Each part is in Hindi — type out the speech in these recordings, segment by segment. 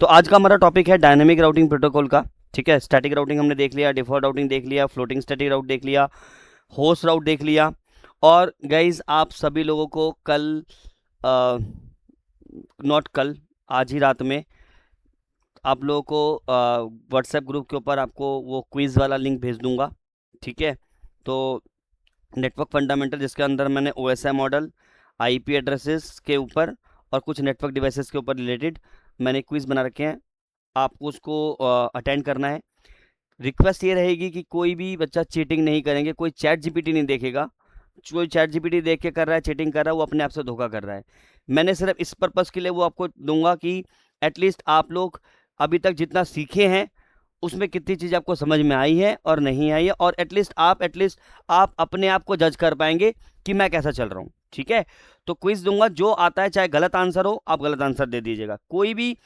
तो आज का हमारा टॉपिक है डायनेमिक राउटिंग प्रोटोकॉल का। ठीक है, स्टैटिक राउटिंग हमने देख लिया, डिफॉल्ट राउटिंग देख लिया, फ्लोटिंग स्टैटिक राउट देख लिया, होस्ट राउट देख लिया। और गाइज आप सभी लोगों को कल नॉट कल, आज ही रात में आप लोगों को व्हाट्सएप ग्रुप के ऊपर आपको वो क्विज़ वाला लिंक भेज दूंगा। ठीक है, तो नेटवर्क फंडामेंटल जिसके अंदर मैंने ओएसआई मॉडल, आईपी एड्रेसेस के ऊपर और कुछ नेटवर्क डिवाइसेस के ऊपर रिलेटेड मैंने क्विज़ बना रखे हैं, आपको उसको अटेंड करना है। रिक्वेस्ट ये रहेगी कि कोई भी बच्चा चीटिंग नहीं करेंगे, कोई चैट जीपीटी नहीं देखेगा। कोई चैट जीपीटी देख के कर रहा है, चीटिंग कर रहा है, वो अपने आप से धोखा कर रहा है। मैंने सिर्फ इस पर्पज़ के लिए वो आपको दूंगा कि एटलीस्ट आप लोग अभी तक जितना सीखे हैं उसमें कितनी चीज़ आपको समझ में आई है और नहीं आई है, और एटलीस्ट आप अपने आप को जज कर पाएंगे कि मैं कैसा चल रहा हूँ। ठीक है, तो क्विज दूंगा, जो आता है चाहे गलत आंसर हो आप गलत आंसर दे दीजिएगा, कोई भी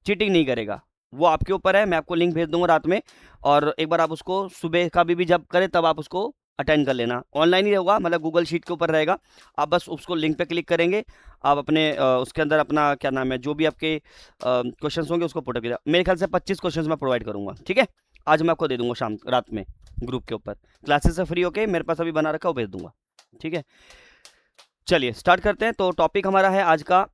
चीटिंग नहीं करेगा, वो आपके ऊपर है। मैं आपको लिंक भेज दूंगा रात में, और एक बार आप उसको सुबह का भी जब करें तब आप उसको अटेंड कर लेना। ऑनलाइन ही होगा, मतलब गूगल शीट के ऊपर रहेगा। आप बस उसको लिंक पे क्लिक करेंगे, आप अपने उसके अंदर अपना क्या नाम है, जो भी आपके क्वेश्चन होंगे उसको पुट करिएगा। मेरे ख्याल से 25 क्वेश्चन मैं प्रोवाइड करूंगा। ठीक है, आज मैं आपको दे दूंगा शाम रात में ग्रुप के ऊपर, क्लासेस से फ्री होके मेरे पास अभी बना रखा, वो भेज दूंगा। ठीक है, चलिए स्टार्ट करते हैं। तो टॉपिक हमारा है आज का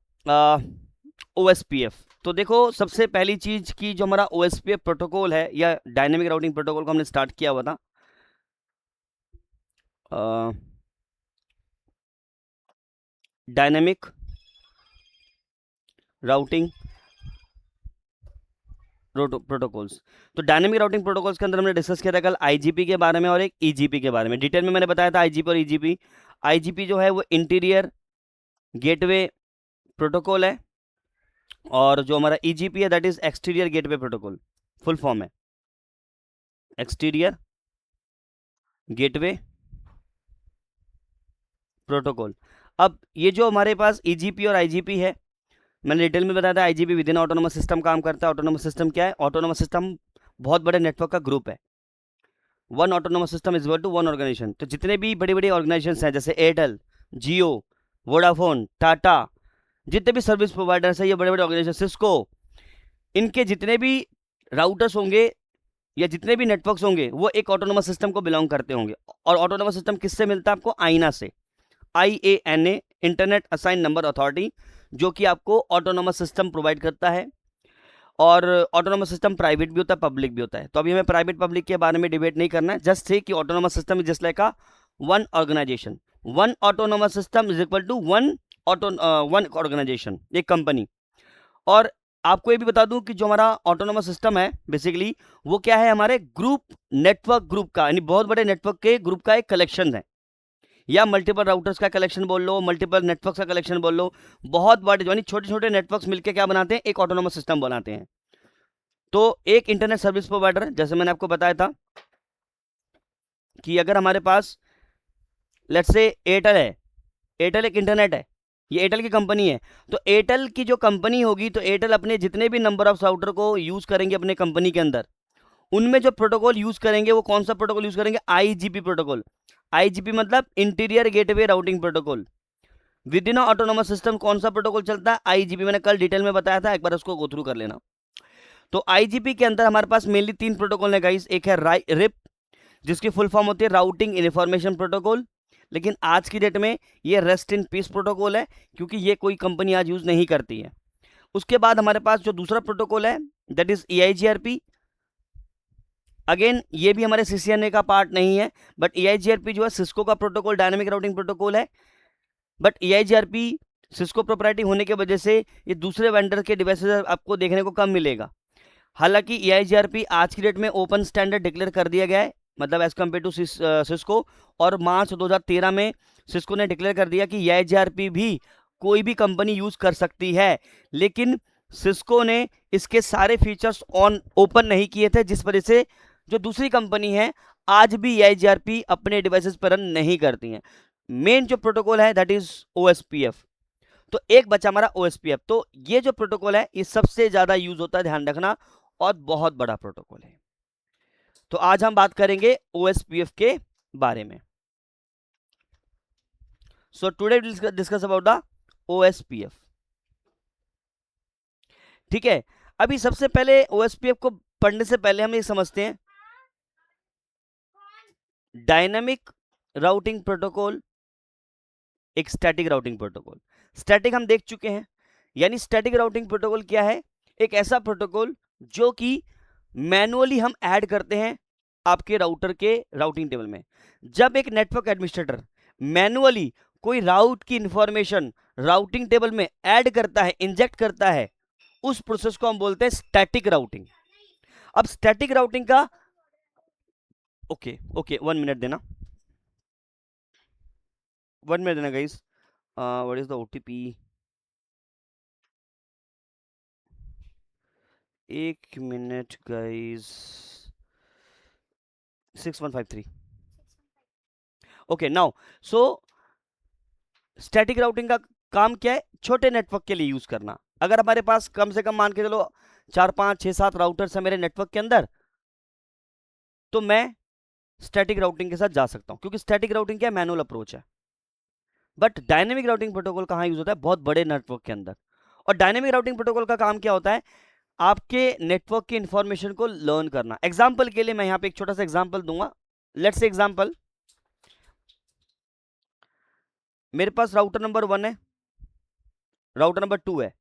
OSPF। तो देखो, सबसे पहली चीज की जो हमारा OSPF प्रोटोकॉल है या डायनेमिक राउटिंग प्रोटोकॉल को हमने स्टार्ट किया हुआ था, डायनेमिक राउटिंग प्रोटोकॉल्स। तो डायनेमिक राउटिंग प्रोटोकॉल्स के अंदर हमने डिस्कस किया था कल आईजीपी के बारे में और एक ईजीपी के बारे में। डिटेल में मैंने बताया था आईजीपी और ईजीपी। आईजीपी जो है वो इंटीरियर गेटवे प्रोटोकॉल है, और जो हमारा ईजीपी है that is exterior gateway protocol. Full form है एक्सटीरियर गेटवे प्रोटोकॉल। अब ये जो हमारे पास ईजीपी और आईजीपी है, मैंने डिटेल में बताया था IGP with in autonomous system काम करता है। ऑटोनोमस सिस्टम क्या है? ऑटोनोमस सिस्टम बहुत बड़े नेटवर्क का ग्रुप है। One autonomous system is equal to one organisation. तो जितने भी बड़ी बड़ी ऑर्गेनाइजेशन हैं जैसे एयरटेल, जियो, वोडाफोन, टाटा, जितने भी सर्विस प्रोवाइडर्स हैं, ये बड़े बड़े ऑर्गेनाइजेशन, सिस्को, इनके जितने भी राउटर्स होंगे या जितने भी नेटवर्क्स होंगे वो एक ऑटोनोमस सिस्टम को बिलोंग करते होंगे। और ऑटोनोमस सिस्टम किससे मिलता है आपको? आईना से, IANA, internet assign number authority, जो कि आपको ऑटोनोमस सिस्टम प्रोवाइड करता है। और ऑटोनोमस सिस्टम प्राइवेट भी होता है, पब्लिक भी होता है। तो अभी हमें प्राइवेट पब्लिक के बारे में डिबेट नहीं करना है, जस्ट से कि autonomous system is just like a one organisation. One autonomous system is equal to one organisation, एक कंपनी। और आपको ये भी बता दूं कि जो हमारा ऑटोनोमस सिस्टम है बेसिकली वो क्या है? हमारे ग्रुप, नेटवर्क ग्रुप का, यानी बहुत बड़े नेटवर्क के ग्रुप का एक कलेक्शन है, या मल्टीपल राउटर्स का कलेक्शन बोल लो, मल्टीपल नेटवर्क्स का कलेक्शन बोल लो। बहुत बड़े यानी छोटे छोटे नेटवर्क्स मिलकर क्या बनाते हैं? एक ऑटोनोमस सिस्टम बनाते हैं। तो एक इंटरनेट सर्विस प्रोवाइडर, जैसे मैंने आपको बताया था कि अगर हमारे पास लेट्स से एयरटेल है, एयरटेल एक इंटरनेट है, ये एयरटेल की कंपनी है। तो एयरटेल की जो कंपनी होगी, तो एयरटेल अपने जितने भी नंबर ऑफ राउटर को यूज करेंगे अपने कंपनी के अंदर, उनमें जो प्रोटोकॉल यूज करेंगे वो कौन सा प्रोटोकॉल यूज करेंगे? IGP protocol. आईजीपी मतलब interior gateway routing protocol. With in autonomous system कौन सा प्रोटोकॉल चलता है? आईजीपी। मैंने कल डिटेल में बताया था, एक बार उसको गो थ्रू कर लेना। तो आईजीपी के अंदर हमारे पास मेनली 3 प्रोटोकॉल है गाइस। एक है रिप, जिसकी फुल फॉर्म होती है राउटिंग इन्फॉर्मेशन प्रोटोकॉल, लेकिन आज की डेट में ये रेस्ट इन पीस प्रोटोकॉल है, क्योंकि ये कोई कंपनी आज यूज नहीं करती है। उसके बाद हमारे पास जो दूसरा प्रोटोकॉल है दैट इज EIGRP। अगेन ये भी हमारे CCNA का पार्ट नहीं है, बट EIGRP जो है सिस्को का प्रोटोकॉल, डायनेमिक राउटिंग प्रोटोकॉल है। बट EIGRP सिस्को प्रोप्राइटी होने की वजह से ये दूसरे वेंडर के डिवाइसेस आपको देखने को कम मिलेगा। हालांकि EIGRP आज की डेट में ओपन स्टैंडर्ड डिक्लेयर कर दिया गया है, मतलब एज कम्पेयर टू सिस्को। और मार्च 2013 में सिस्को ने डिक्लेयर कर दिया कि EIGRP भी कोई भी कंपनी यूज कर सकती है, लेकिन सिस्को ने इसके सारे फीचर्स ऑन ओपन नहीं किए थे, जिस वजह से जो दूसरी कंपनी है आज भी EIGRP अपने डिवाइसेस पर रन नहीं करती हैं। मेन जो प्रोटोकॉल है दैट इज OSPF। तो एक बचा हमारा OSPF। तो ये जो प्रोटोकॉल है ये सबसे ज्यादा यूज होता है, ध्यान रखना, और बहुत बड़ा प्रोटोकॉल है। तो आज हम बात करेंगे OSPF के बारे में। So today discuss about the OSPF। ठीक है, अभी सबसे पहले ओएसपीएफ को पढ़ने से पहले हम ये समझते हैं डायनामिक राउटिंग प्रोटोकॉल, एक स्टैटिक राउटिंग प्रोटोकॉल। स्टैटिक हम देख चुके हैं, यानी स्टैटिक राउटिंग प्रोटोकॉल क्या है? एक ऐसा प्रोटोकॉल जो कि मैनुअली हम ऐड करते हैं आपके राउटर के राउटिंग टेबल में। जब एक नेटवर्क एडमिनिस्ट्रेटर मैनुअली कोई राउट की इंफॉर्मेशन राउटिंग टेबल में ऐड करता है, इंजेक्ट करता है, उस प्रोसेस को हम बोलते हैं स्टैटिक राउटिंग। अब स्टैटिक राउटिंग का ओके 1 मिनट देना, 1 मिनट देना guys. What is the OTP? 1 minute guys. 6153। Okay now, so static routing का काम क्या है? छोटे नेटवर्क के लिए यूज करना। अगर हमारे पास कम से कम मान के चलो 4 5 6 7 राउटर्स है मेरे नेटवर्क के अंदर, तो मैं स्टैटिक राउटिंग के साथ जा सकता हूं, क्योंकि स्टैटिक राउटिंग क्या है? मैनुअल अप्रोच है। बट डायनेमिक राउटिंग प्रोटोकॉल कहां यूज होता है? बहुत बड़े नेटवर्क के अंदर। और डायनेमिक राउटिंग प्रोटोकॉल का काम क्या होता है? आपके नेटवर्क की इंफॉर्मेशन को लर्न करना। एग्जाम्पल के लिए मैं यहां पे एक छोटा सा एग्जाम्पल दूंगा। लेट्स से एग्जाम्पल, मेरे पास राउटर नंबर 1 है, राउटर नंबर 2 है।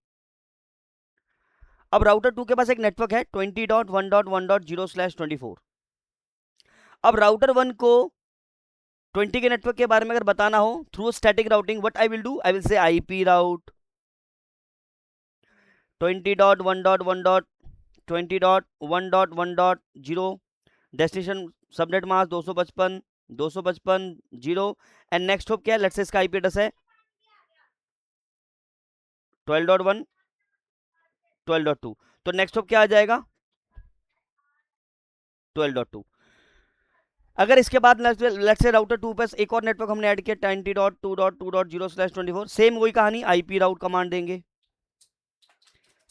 अब राउटर 2 के पास एक नेटवर्क है 20.1.1.0/24। अब राउटर 1 को 20 के नेटवर्क के बारे में अगर बताना हो through static routing, what I will do? I will से IP route 20.1.1.20.1.1.0, destination subnet mask 255.255.0 and next hop क्या है? लेट्स से इसका आईपी एड्रेस है 12.1 12.2। तो नेक्स्ट होप क्या आ जाएगा? 12.2। अगर इसके बाद लेट्स से राउटर 2 पर एक और नेटवर्क हमने ऐड किया 20.2.2.0/24, सेम वही कहानी, आईपी राउट कमांड देंगे,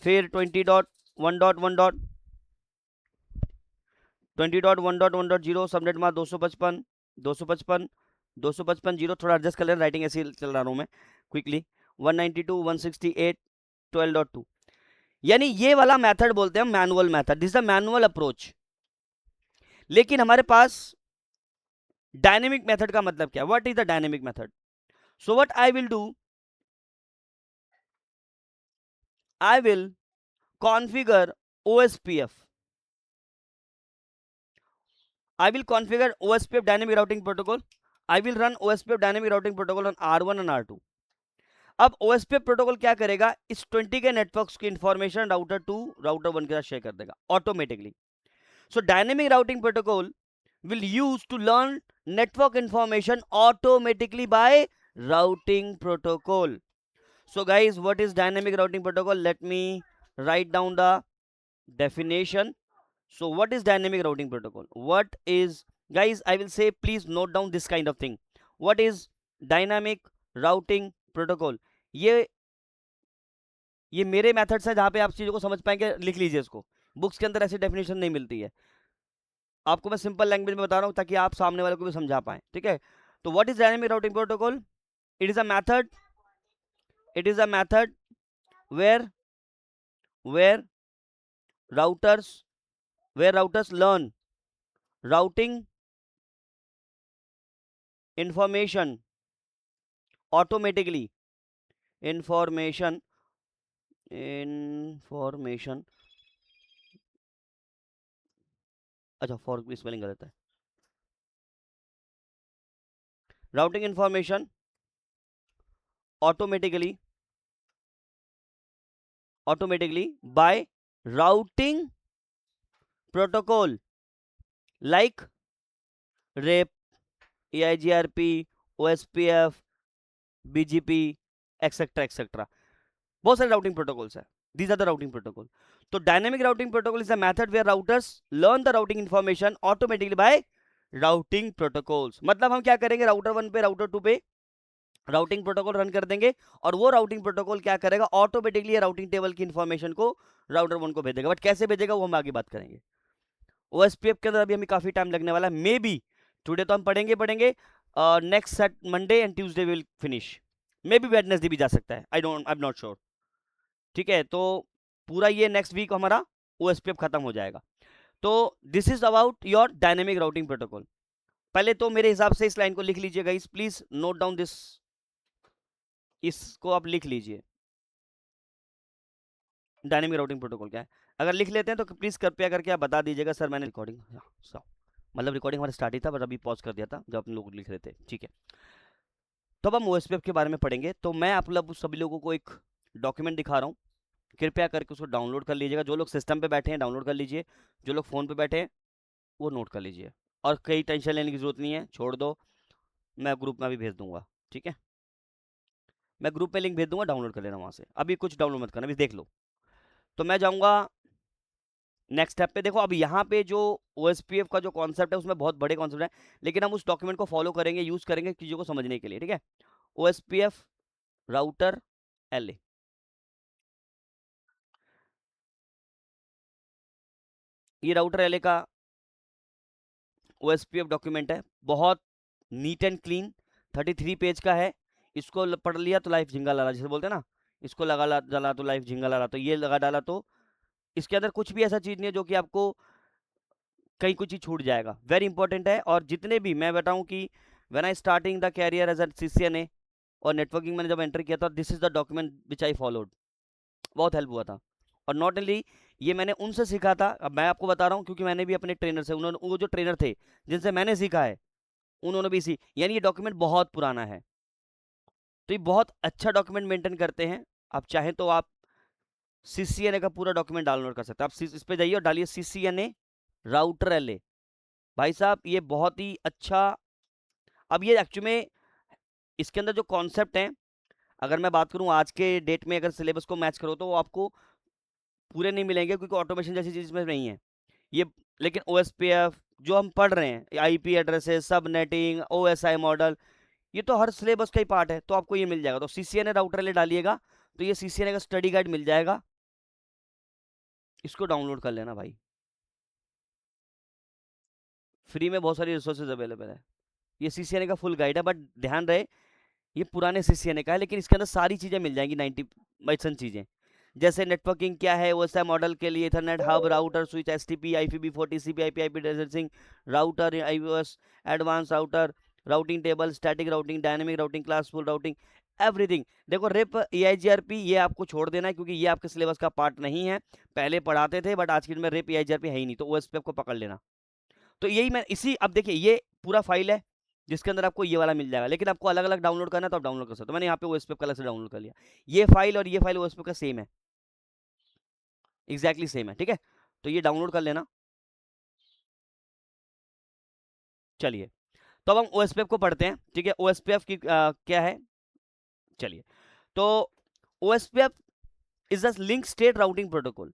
फिर 20.1.1.0 सबनेट मास्क 255.255.255.0, थोड़ा एडजस्ट कर लेना, राइटिंग ऐसे चल रहा हूं मैं क्विकली, 192.168.12.2। यानी ये वाला मेथड बोलते हैं manual method, this is the manual approach. लेकिन हमारे पास डायनेमिक मेथड का मतलब क्या? What is the dynamic method? So what I will do, I will configure OSPF. I will configure OSPF dynamic routing protocol. I will run OSPF dynamic routing protocol on R1 and R2. अब OSPF प्रोटोकॉल क्या करेगा? इस 20 के नेटवर्क्स की इंफॉर्मेशन राउटर 2 राउटर 1 के साथ शेयर कर देगा automatically. So dynamic routing protocol will use to learn network information automatically by routing protocol. So guys, what is dynamic routing protocol? Let me write down the definition. So what is dynamic routing protocol? What is, guys, I will say please note down this kind of thing. What is dynamic routing protocol? ये मेरे मेथड्स है जहां पे आप चीजों को समझ पाएंगे, लिख लीजिए इसको, बुक्स के अंदर ऐसी डेफिनेशन नहीं मिलती है, आपको मैं सिंपल लैंग्वेज में बता रहा हूं ताकि आप सामने वाले को भी समझा पाए, ठीक है? तो what is dynamic routing protocol? It is a method, it is a method where where routers learn routing information automatically, information अच्छा फॉर स्पेलिंग गलत है, routing information automatically by routing protocol like REP, AIGRP, OSPF, BGP, etcetera etcetera, बहुत सारे राउटिंग प्रोटोकॉल्स है। These are the routing protocol. तो dynamic routing protocol is a method where routers learn the routing information automatically by routing protocols. मतलब हम क्या करेंगे, राउटर 1 पे राउटर 2 पे राउटिंग प्रोटोकॉल रन कर देंगे और वो राउटिंग प्रोटोकॉल क्या करेगा, ऑटोमेटिकली राउटिंग टेबल की इंफॉर्मेशन को राउटर 1 को भेजेगा। बट कैसे भेजेगा वो हम आगे बात करेंगे। ओएसपीएफ के अंदर अभी हमें काफी टाइम लगने वाला है, मे बी टुडे तो हम पढ़ेंगे next set Monday and Tuesday will finish, may be Wednesday भी जा सकता है, आई एम नॉट श्योर, ठीक है? तो पूरा ये नेक्स्ट वीक हमारा OSPF खत्म हो जाएगा। तो this is about your dynamic routing protocol. पहले तो मेरे हिसाब से इस लाइन को लिख लीजिएगा, इस प्लीज नोट डाउन दिस, इसको आप लिख लीजिए, डायनेमिक राउटिंग प्रोटोकॉल क्या है। अगर लिख लेते हैं तो प्लीज कृपया करके आप बता दीजिएगा सर मैंने रिकॉर्डिंग, मतलब रिकॉर्डिंग हमारा स्टार्ट ही था बट अभी पॉज कर दिया था जब अपने लोग लिख रहे थे, ठीक है। तो अब हम OSPF के बारे में पढ़ेंगे। तो मैं आप लोग सभी लोगों को एक डॉक्यूमेंट दिखा रहा हूँ, कृपया करके उसको डाउनलोड कर लीजिएगा। जो लोग सिस्टम पे बैठे हैं डाउनलोड कर लीजिए, जो लोग फ़ोन पे बैठे हैं वो नोट कर लीजिए, और कई टेंशन लेने की ज़रूरत नहीं है, छोड़ दो, मैं ग्रुप में अभी भेज दूंगा, ठीक है। मैं ग्रुप में लिंक भेज दूंगा, डाउनलोड कर लेना वहाँ से, अभी कुछ डाउनलोड मत करना, अभी देख लो। तो मैं जाऊँगा नेक्स्ट स्टेप पे। देखो अब यहाँ पे जो OSPF का जो कॉन्सेप्ट है उसमें बहुत बड़े कॉन्सेप्ट है, लेकिन हम उस डॉक्यूमेंट को फॉलो करेंगे, यूज़ करेंगे चीज़ों को समझने के लिए, ठीक है। OSPF राउटर LA, ये राउटर LA का OSPF डॉक्यूमेंट है, बहुत नीट एंड क्लीन, 33 पेज का है। इसको पढ़ लिया तो लाइफ झिंगा लाला, जैसे बोलते हैं ना, इसको लगा डाला तो लाइफ झिंगा लाला, तो ये लगा डाला तो इसके अंदर कुछ भी ऐसा चीज़ नहीं है जो कि आपको कहीं कुछ चीज़ छूट जाएगा, वेरी इंपॉर्टेंट है। और जितने भी मैं बताऊं कि when I starting the career as a CCNA और नेटवर्किंग मैंने जब एंटर किया था, this is the document which I followed, बहुत हेल्प हुआ था। और नॉट ओनली ये मैंने उनसे सीखा था, अब मैं आपको बता रहा हूँ क्योंकि मैंने भी अपने ट्रेनर से, उन्होंने वो जो ट्रेनर थे जिनसे मैंने सीखा है उन्होंने भी यानी ये डॉक्यूमेंट बहुत पुराना है, तो ये बहुत अच्छा डॉक्यूमेंट मेंटेन करते हैं। आप चाहें तो आप CCNA का पूरा डॉक्यूमेंट डाउनलोड कर सकते हैं। आप इस पे जाइए और डालिए CCNA राउटर LA, भाई साहब ये बहुत ही अच्छा। अब ये एक्चुअली में इसके अंदर जो कॉन्सेप्ट है, अगर मैं बात करूं आज के डेट में, अगर सिलेबस को मैच करो तो वो आपको पूरे नहीं मिलेंगे क्योंकि ऑटोमेशन जैसी चीज़ में नहीं है ये। लेकिन OSPF जो हम पढ़ रहे हैं, IP एड्रेसेस, सब नेटिंग, OSI मॉडल, ये तो हर सिलेबस का ही पार्ट है, तो आपको ये मिल जाएगा। तो CCNA राउटर ले डालिएगा तो ये CCNA का स्टडी गाइड मिल जाएगा, इसको डाउनलोड कर लेना भाई, फ्री में बहुत सारी रिसोर्सेज अवेलेबल है। ये CCNA का फुल गाइड है, बट ध्यान रहे ये पुराने CCNA का है, लेकिन इसके अंदर सारी चीज़ें मिल जाएंगी, 90% चीज़ें, जैसे नेटवर्किंग क्या है, OSI मॉडल के लिए Ethernet hub, router switch, STP, IPv4, TCP, IP addressing, router, IOS advance router, routing table, static routing, dynamic routing, classful routing, everything. देखो रिप EIGRP ये आपको छोड़ देना है क्योंकि ये आपके सिलेबस का पार्ट नहीं है, पहले पढ़ाते थे बट आज की में रिप EIGRP है ही नहीं, तो OSPF को पकड़ लेना। तो यही मैं इसी, अब देखिए ये पूरा फाइल है जिसके अंदर आपको ये वाला मिल जाएगा, लेकिन आपको अलग अलग डाउनलोड करना है तो आप डाउनलोड कर सकते हो। मैंने यहाँ पे OSPF का अलग से डाउनलोड कर लिया, ये फाइल और ये फाइल OSPF का सेम है, एग्जैक्टली सेम है, ठीक है। तो ये डाउनलोड कर लेना। चलिए तो अब हम OSPF को पढ़ते हैं, ठीक है। OSPF की क्या है, चलिए। तो OSPF is a link state routing protocol,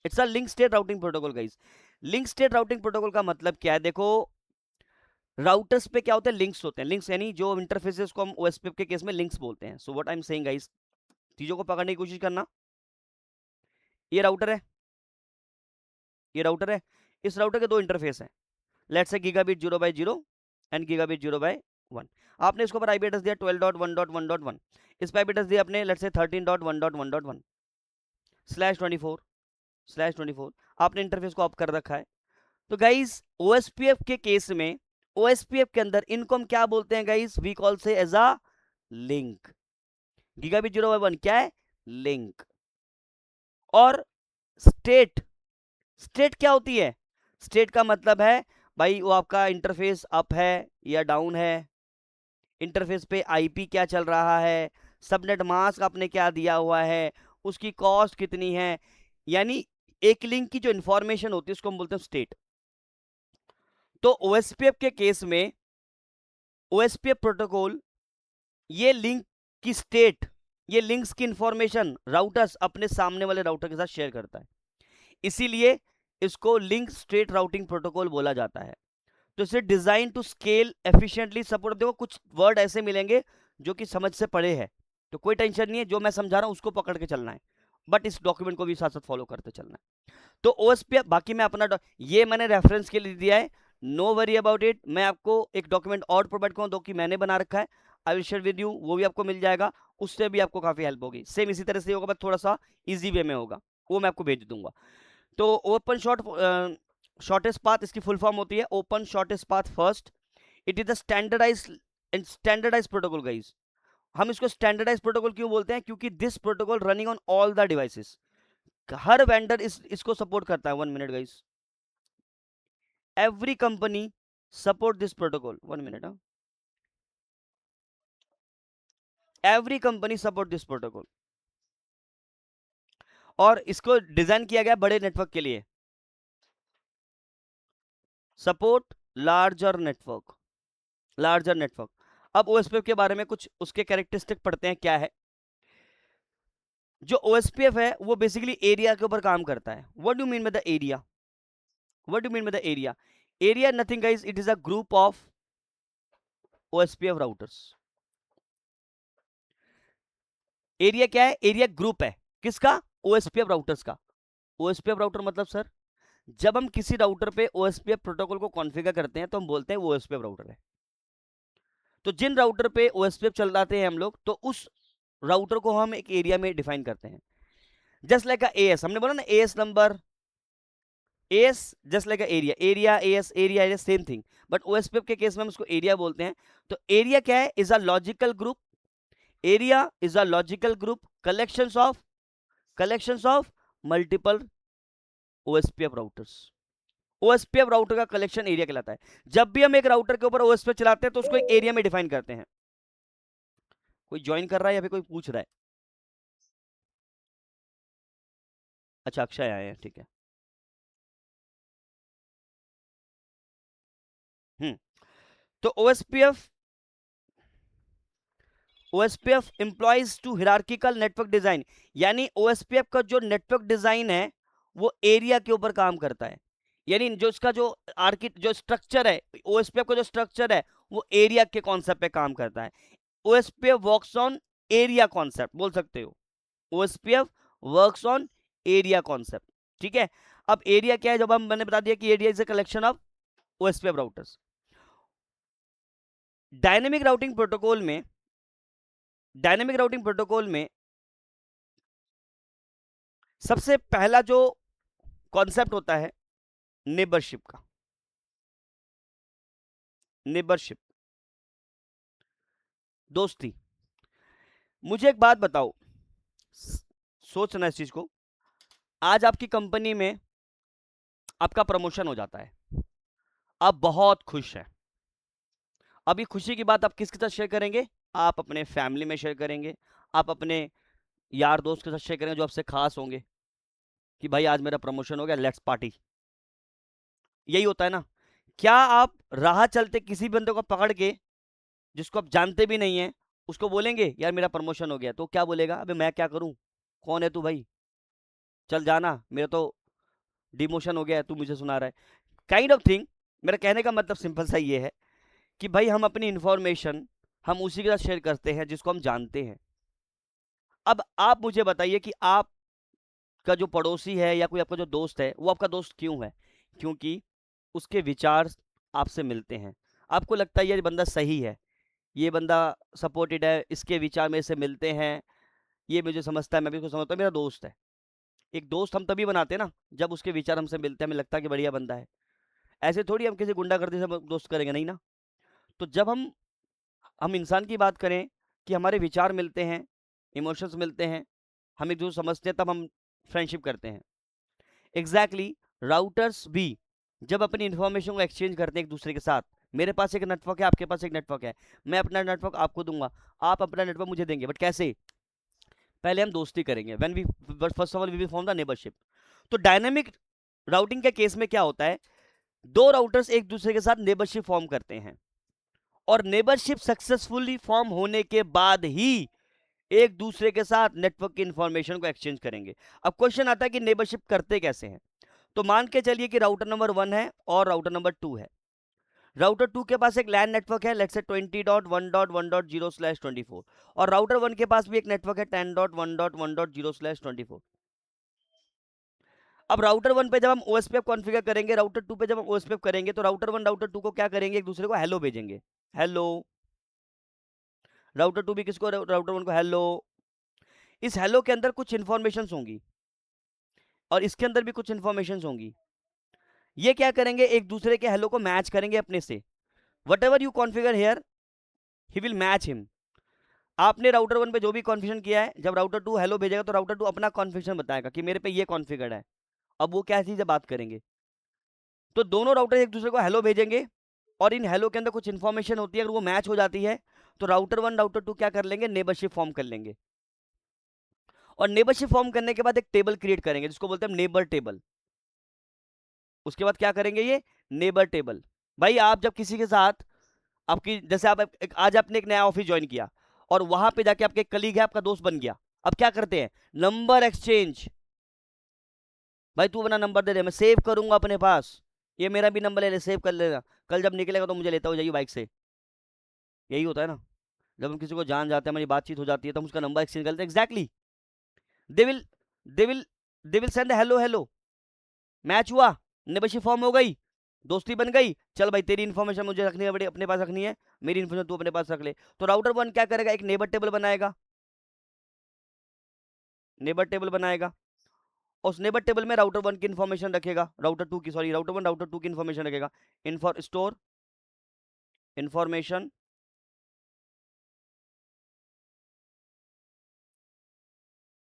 it's a link state routing protocol guys. Link state routing protocol का मतलब क्या है, देखो राउटर्स पे क्या होते हैं, लिंक्स होते हैं, लिंक्स यानी जो इंटरफेसेस को हम OSPF के केस में लिंक्स बोलते हैं। So what I am saying guys, चीजों को पकड़ने की कोशिश करना। ये राउटर है, ये राउटर है, इस राउटर के दो इंटरफेस हैं, let's say gigabit 0/0 and gigabit 0/1। आपने इसके ऊपर आईपी एड्रेस दिया 12.1.1.1, इस पे आईपी एड्रेस दिया अपने लेट्स से 13.1.1.1 /24 आपने इंटरफेस को ऑफ कर रखा है। तो गाइस OSPF के केस में, OSPF के अंदर इनको हम क्या बोलते हैं गाइस, वी कॉल से एज अ लिंक। गीगाबिट 0/1 क्या है, लिंक। और स्टेट, स्टेट क्या होती है, स्टेट का मतलब है भाई वो आपका इंटरफेस अप है या डाउन है, इंटरफेस पे आईपी क्या चल रहा है, सबनेट मास्क आपने क्या दिया हुआ है, उसकी कॉस्ट कितनी है, यानी एक लिंक की जो इंफॉर्मेशन होती है उसको हम बोलते हैं स्टेट। तो OSPF के केस में OSPF प्रोटोकॉल ये लिंक की स्टेट, ये लिंक्स की इंफॉर्मेशन राउटर्स अपने सामने वाले राउटर के साथ शेयर करता है, इसीलिए इसको लिंक स्टेट राउटिंग प्रोटोकॉल बोला जाता है। तो इसे design to scale efficiently support, देखो कुछ वर्ड ऐसे मिलेंगे जो कि समझ से परे है, तो कोई टेंशन नहीं है, जो मैं समझा रहा हूं उसको पकड़ के चलना है, बट इस डॉक्यूमेंट को भी साथ साथ फॉलो करते चलना है। तो OSPF बाकी मैं अपना ये मैंने रेफरेंस के लिए दिया है, नो वरी अबाउट इट। मैं आपको एक डॉक्यूमेंट और प्रोवाइड करूँ जो कि मैंने बना रखा है, I will share with you, वो भी आपको मिल जाएगा, उससे भी आपको काफी हेल्प होगी। सेम इसी तरह से होगा बट थोड़ा सा इजी वे में होगा। वो मैं आपको भेज दूंगा। तो ओपन शॉर्टेस्ट पाथ, इसकी फुल फॉर्म होती है open shortest path first. It is the standardize protocol guys. हम इसको स्टैंडर्डाइज प्रोटोकॉल क्यों बोलते हैं? क्योंकि this protocol running on all the devices, हर वेंडर इसको सपोर्ट करता है। 1 minute guys, every company support this protocol. 1 minute, every company support this protocol. और इसको डिजाइन किया गया बड़े नेटवर्क के लिए, support larger network, larger network. अब ओएसपीएफ के बारे में कुछ उसके कैरेक्टरिस्टिक पढ़ते हैं क्या है। जो ओएसपीएफ है वो बेसिकली एरिया के ऊपर काम करता है। What do mean by the area? What do mean by the area? Area nothing guys, it is a group of OSPF routers. Area क्या है? एरिया ग्रुप है किसका? ओएसपीएफ राउटर्स का। ओएसपीएफ राउटर मतलब सर, जब हम किसी राउटर पे ओएसपीएफ प्रोटोकॉल को कॉन्फ़िगर करते हैं तो हम बोलते हैं वो ओएसपीएफ राउटर है। तो जिन राउटर पे ओएसपीएफ चलाते हैं हम लोग, तो उस राउटर को हम एक एरिया में डिफाइन करते हैं। जस्ट लाइक अ एएस, हमने बोला ना as number, as just like a area, area as, area area same thing, but OSPF के केस में हम उसको एरिया बोलते हैं। तो एरिया क्या है? Is a logical group, area is a logical group collections of multiple OSPF routers. OSPF router का कलेक्शन एरिया कहलाता है। जब भी हम एक राउटर के ऊपर ओएसपीएफ चलाते हैं तो उसको एक एरिया में डिफाइन करते हैं। कोई ज्वाइन कर रहा है या फिर कोई पूछ रहा है? अच्छा, अक्षय आए हैं, ठीक है। तो OSPF employs to hierarchical network design, यानी ओएसपीएफ का जो नेटवर्क डिजाइन है वो एरिया के ऊपर काम करता है। यानी जो इसका जो स्ट्रक्चर है, ओएसपीएफ का जो स्ट्रक्चर है वो एरिया के कॉन्सेप्ट पे काम करता है। OSPF works on area concept बोल सकते हो। OSPF works on area concept, ठीक है। अब एरिया क्या है? जब हम मैंने बता दिया कि area is a collection of OSPF routers. Dynamic routing protocol में, डायनेमिक राउटिंग प्रोटोकॉल में सबसे पहला जो कॉन्सेप्ट होता है नेबरशिप का। नेबरशिप, दोस्ती। मुझे एक बात बताओ, सोचना इस चीज को। आज आपकी कंपनी में आपका प्रमोशन हो जाता है, आप बहुत खुश हैं। अब ये खुशी की बात आप किसके साथ शेयर करेंगे? आप अपने फैमिली में शेयर करेंगे, आप अपने यार दोस्त के साथ शेयर करेंगे जो आपसे खास होंगे, कि भाई आज मेरा प्रमोशन हो गया, लेट्स पार्टी। यही होता है ना? क्या आप राह चलते किसी बंदे को पकड़ के, जिसको आप जानते भी नहीं है, उसको बोलेंगे यार मेरा प्रमोशन हो गया? तो क्या बोलेगा? अबे मैं क्या करूं, कौन है तू भाई, चल जाना, मेरा तो डिमोशन हो गया है, तू मुझे सुना रहा है। Kind of thing. मेरा कहने का मतलब सिंपल सा ये है कि भाई हम अपनी इंफॉर्मेशन हम उसी के साथ शेयर करते हैं जिसको हम जानते हैं। अब आप मुझे बताइए कि आपका जो पड़ोसी है या कोई आपका जो दोस्त है वो आपका दोस्त क्यों है? क्योंकि उसके विचार आपसे मिलते हैं, आपको लगता है ये बंदा सही है, ये बंदा सपोर्टेड है, इसके विचार मेरे से मिलते हैं, ये मुझे समझता है, मैं भी उसको समझता हूँ, मेरा दोस्त है। एक दोस्त हम तभी बनाते हैं ना जब उसके विचार हमसे मिलते हैं, हमें लगता है कि बढ़िया बंदा है। ऐसे थोड़ी हम किसी गुंडागर्दी से दोस्त करेंगे, नहीं ना। तो जब हम इंसान की बात करें कि हमारे विचार मिलते हैं, इमोशंस मिलते हैं, हम एक दूसरे समझते हैं, तब हम फ्रेंडशिप करते हैं। एग्जैक्टली राउटर्स भी जब अपनी इंफॉर्मेशन को एक्सचेंज करते हैं एक दूसरे के साथ, मेरे पास एक नेटवर्क है, आपके पास एक नेटवर्क है, मैं अपना नेटवर्क आपको दूंगा, आप अपना नेटवर्क मुझे देंगे, बट कैसे? पहले हम दोस्ती करेंगे, when we first of all we will form the neighbourship. तो डायनामिक राउटिंग के केस में क्या होता है? दो राउटर्स एक दूसरे के साथ नेबरशिप फॉर्म करते हैं, और नेबरशिप सक्सेसफुली फॉर्म होने के बाद ही एक दूसरे के साथ नेटवर्क की इंफॉर्मेशन को एक्सचेंज करेंगे। अब क्वेश्चन आता है कि नेबरशिप करते कैसे हैं? तो मान के चलिए कि राउटर नंबर 1 है और राउटर नंबर 2 है। राउटर 2 के पास एक लैन नेटवर्क है, लेट्स से 20.1.1.0/24, और राउटर 1 के पास भी एक नेटवर्क है 10.1.1.0/24। अब राउटर 1 पे जब हम ओएसपीएफ कॉन्फ़िगर करेंगे, राउटर 2 पे जब हम ओएसपीएफ करेंगे, तो राउटर 1 राउटर 2 को क्या करेंगे? एक दूसरे को हेलो भेजेंगे, हेलो। राउटर 2 भी किसको? राउटर 1 को हेलो। इस हेलो के अंदर कुछ इंफॉर्मेशन होंगी, और इसके अंदर भी कुछ इन्फॉर्मेशन होंगी। ये क्या करेंगे, एक दूसरे के हेलो को मैच करेंगे अपने से। Whatever you configure here he will match him. आपने राउटर 1 पे जो भी कॉन्फ़िगरेशन किया है, जब राउटर 2 हेलो भेजेगा तो राउटर 2 अपना कॉन्फ़िगरेशन बताएगा कि मेरे पे ये कॉन्फ़िगर्ड है। अब वो क्या चीज़ है, बात करेंगे। तो दोनों राउटर एक दूसरे को हेलो भेजेंगे और इन हेलो के अंदर कुछ इन्फॉर्मेशन होती है, अगर वो मैच हो जाती है तो राउटर 1 राउटर 2 क्या कर लेंगे, नेबरशिप फॉर्म कर लेंगे। और नेबरशिप फॉर्म करने के बाद एक टेबल क्रिएट करेंगे जिसको बोलते हैं नेबर टेबल। उसके बाद क्या करेंगे, ये नेबर टेबल। भाई आप जब किसी के साथ आपकी, जैसे आप आज आपने एक नया ऑफिस ज्वाइन किया और वहां पे जाके आपके कलीग है, आपका दोस्त बन गया, अब क्या करते हैं, नंबर एक्सचेंज। भाई तू अपना नंबर दे दे, मैं सेव करूंगा अपने पास, ये मेरा भी नंबर ले ले, सेव कर लेना, कल जब निकलेगा तो मुझे लेता हो जाइए बाइक से। यही होता है ना, जब हम किसी को जान जाते हैं, हमारी बातचीत हो जाती है, तो हम उसका नंबर एक्सचेंज करते हैं। Exactly, they will they will they will send hello hello, match हुआ, मेंबरशिप फॉर्म हो गई, दोस्ती बन गई, चल भाई तेरी इन्फॉर्मेशन मुझे रखनी है, बड़ी अपने पास रखनी है, मेरी इन्फॉर्मेशन तू अपने पास रख ले। तो राउटर 1 क्या करेगा, एक नेबर टेबल बनाएगा, नेबर टेबल बनाएगा, उस नेबर टेबल में राउटर 1 की इन्फॉर्मेशन रखेगा, राउटर 2 की, सॉरी राउटर 1 राउटर 2 की इन्फॉर्मेशन रखेगा। Store information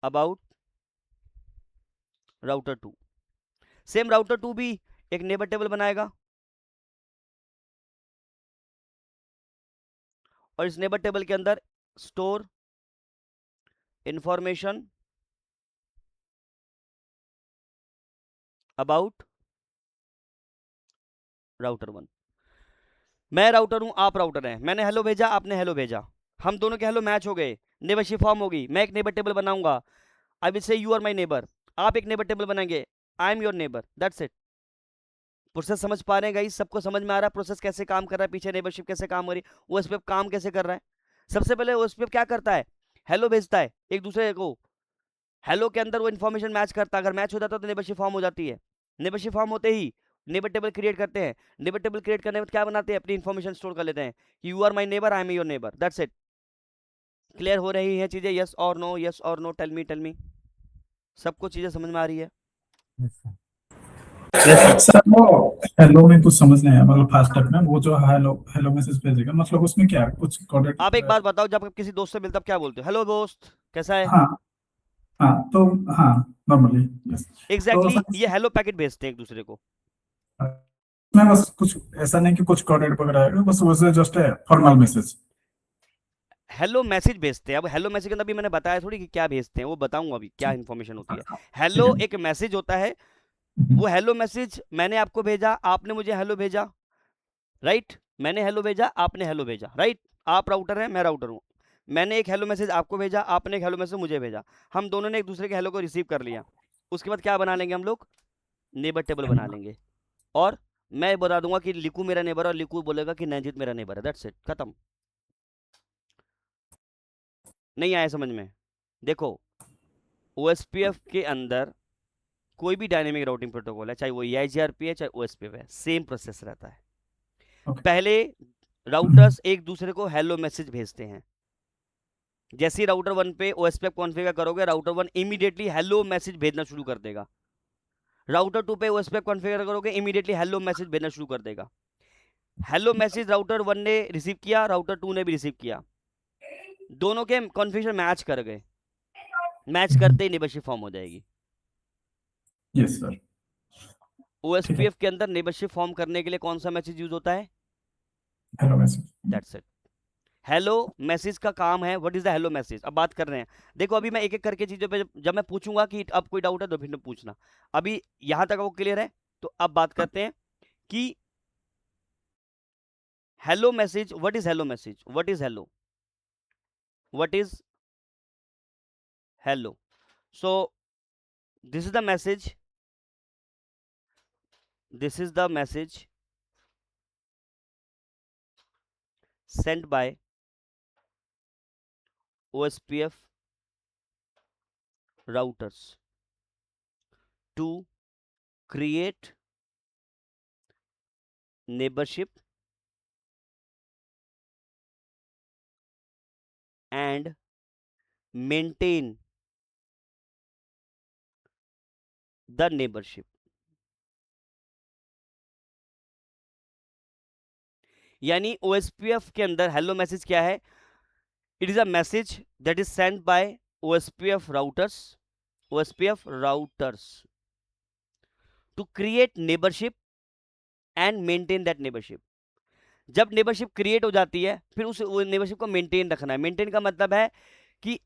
about router 2। Same router 2 भी एक नेबर टेबल बनाएगा और इस नेबर टेबल के अंदर स्टोर इंफॉर्मेशन अबाउट राउटर 1। मैं राउटर हूं, आप राउटर हैं, मैंने हेलो भेजा, आपने हेलो भेजा, हम दोनों के हेलो मैच हो गए, नेबरशिप फॉर्म होगी, मैं एक नेबर टेबल बनाऊंगा, I will say you are my neighbour, आप एक नेबर टेबल बनाएंगे, I am your neighbour, that's it. Process समझ पा रहे हैं गाइस, सबको समझ में आ रहा है प्रोसेस कैसे काम कर रहा है, पीछे नेबरशिप कैसे काम कर रही है, ओएसपीएफ काम कैसे कर रहा है। सबसे पहले ओएसपीएफ क्या करता है, हेलो भेजता है एक दूसरे को, हेलो के अंदर वो इन्फॉर्मेशन मैच करता है, अगर मैच हो जाता है तो नेबरशिप फॉर्म हो जाती है। नेबरशिप फॉर्म होते ही नेबर टेबल क्रिएट करते हैं, नेबर टेबल क्रिएट करने में क्या बनाते हैं, अपनी इन्फॉर्मेशन स्टोर कर लेते हैं कि you are my neighbour, I am your neighbour, that's it. Clear हो रही है चीजें, यस और नो, यस और नो, टेल मी, सबको चीजें समझ में आ रही है। सर वो हेलो में कुछ समझ नहीं आया, मतलब फास्ट टैग में वो जो हेलो हेलो मैसेज भेजेगा, मतलब उसमें क्या है, कुछ कोडेड। आप एक बात बताओ, जब आप किसी दोस्त से मिलते हो, आप क्या बोलते हो, हेलो दोस्त कैसा है। हाँ हाँ, तो हाँ, नॉर्मली यस। तो एग्जैक्टली सर ये हेलो पैकेट भेजते हैं एक दूसरे को। मैं बस कुछ ऐसा नहीं कि कुछ कोडेड वगैरह है, बस वैसे जस्ट है फॉर्मल मैसेज। हेलो मैसेज भेजते हैं, अब हेलो मैसेज के अंदर भी मैंने बताया थोड़ी कि क्या भेजते हैं, वो बताऊंगा अभी क्या इन्फॉर्मेशन होती है। ठीक हेलो है। एक मैसेज होता है, हम्म, वो हेलो मैसेज मैंने आपको भेजा, आपने मुझे हेलो भेजा, राइट, मैंने हेलो भेजा, आपने हेलो भेजा, राइट। आप राउटर हैं, मैं राउटर हूँ, मैंने एक हेलो मैसेज आपको भेजा, आपने एक हेलो मैसेज मुझे भेजा, हम दोनों ने एक दूसरे के हेलो को रिसीव कर लिया। उसके बाद क्या बना लेंगे हम लोग, नेबर टेबल बना लेंगे। और मैं बता दूंगा कि लिकू मेरा नेबर है और लिकू बोलेगा कि नंजित मेरा नेबर है, दैट्स इट, खत्म। नहीं आया समझ में, देखो ओएसपीएफ के अंदर कोई भी डायनेमिक राउटिंग प्रोटोकॉल है, चाहे वो ईआईजीआरपी है चाहे ओएसपीएफ है, सेम प्रोसेस रहता है। ओके। पहले हम्म, राउटर्स एक दूसरे को हेलो मैसेज भेजते हैं, जैसे ही राउटर 1 पे ओएसपीएफ कॉन्फ़िगर करोगे, राउटर 1 इमीडिएटली हेलो मैसेज भेजना शुरू कर देगा। राउटर 2 पे ओएसपीएफ कॉन्फ़िगर करोगे, इमीडिएटली हेलो मैसेज भेजना शुरू कर देगा। हेलो मैसेज राउटर 1 ने रिसीव किया, राउटर 2 ने भी रिसीव किया, दोनों के कॉन्फ़िगरेशन मैच कर गए, मैच करते ही नेबरशिप फॉर्म हो जाएगी। Yes sir. ठीक है। ओएसपीएफ के अंदर नेबरशिप फॉर्म करने के लिए कौन सा मैसेज यूज होता है, hello message. That's it. Hello message का काम है, what is the hello message, अब बात कर रहे हैं। देखो अभी मैं एक एक करके चीजों पे जब मैं पूछूंगा कि अब कोई डाउट है तो फिर पूछना। अभी यहां तक वो क्लियर है, तो अब बात करते हैं कि hello message, what is hello message, what is hello, what is hello. So this is the message, this is the message sent by OSPF routers to create neighborship and maintain the neighbourship. यानी ओएसपीएफ के अंदर हेलो मैसेज क्या है? It is a message that is send by OSPF routers, OSPF routers to create neighbourship and maintain that neighbourship. जब नेबरशिप क्रिएट हो जाती है फिर उस नेबरशिप को मेंटेन रखना है। मेंटेन का मतलब है कि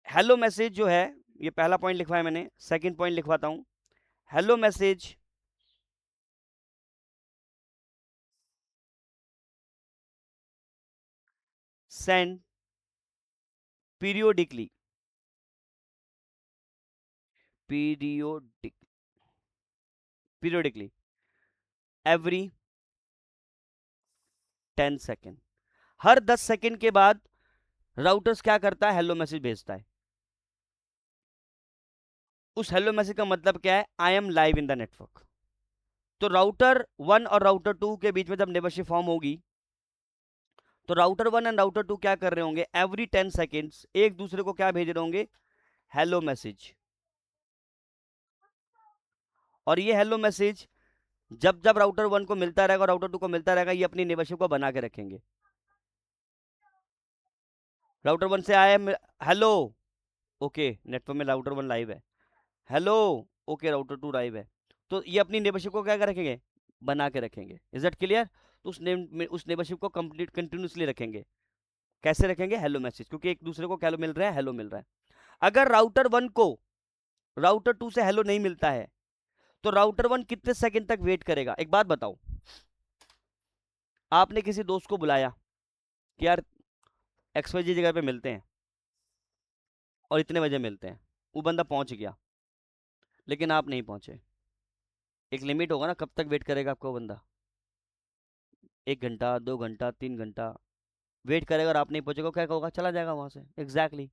हेलो मैसेज जो है, ये पहला पॉइंट लिखवाया मैंने, सेकंड पॉइंट लिखवाता हूं। Hello message send periodically, periodic periodically every 10 second. हर 10 सेकेंड के बाद राउटर्स क्या करता है? हेलो मैसेज भेजता है। उस हेलो मैसेज का मतलब क्या है? I am live in the network. तो राउटर 1 और राउटर 2 के बीच में जब नेबरशिप फॉर्म होगी तो राउटर 1 एंड राउटर 2 क्या कर रहे होंगे? एवरी 10 सेकेंड्स एक दूसरे को क्या भेज रहे होंगे? Hello message. और ये हेलो मैसेज जब जब राउटर 1 को मिलता रहेगा, राउटर 2 को मिलता रहेगा, ये अपनी नेबरशिप को बना के रखेंगे। राउटर 1 से आया हेलो, ओके नेटवर्क में राउटर 1 लाइव है। हेलो, ओके राउटर 2 लाइव है। तो ये अपनी नेबरशिप को क्या रखेंगे? बना के रखेंगे। Is that clear? तो उस नेबरशिप को कंप्लीट कंटिन्यूसली रखेंगे। कैसे रखेंगे? हेलो मैसेज, क्योंकि एक दूसरे को क्या मिल रहा है? हेलो मिल रहा है। अगर राउटर 1 को राउटर 2 से हेलो नहीं मिलता है तो राउटर 1 कितने सेकंड तक वेट करेगा? एक बात बताओ, आपने किसी दोस्त को बुलाया कि यार XYZ जगह पे मिलते हैं और इतने बजे मिलते हैं, वो बंदा पहुंच गया लेकिन आप नहीं पहुंचे। एक लिमिट होगा ना, कब तक वेट करेगा आपको बंदा? 1 घंटा, 2 घंटा, 3 घंटा वेट करेगा और आप नहीं पहुंचेगा, क्या होगा? चला जाएगा वहां से। एग्जैक्टली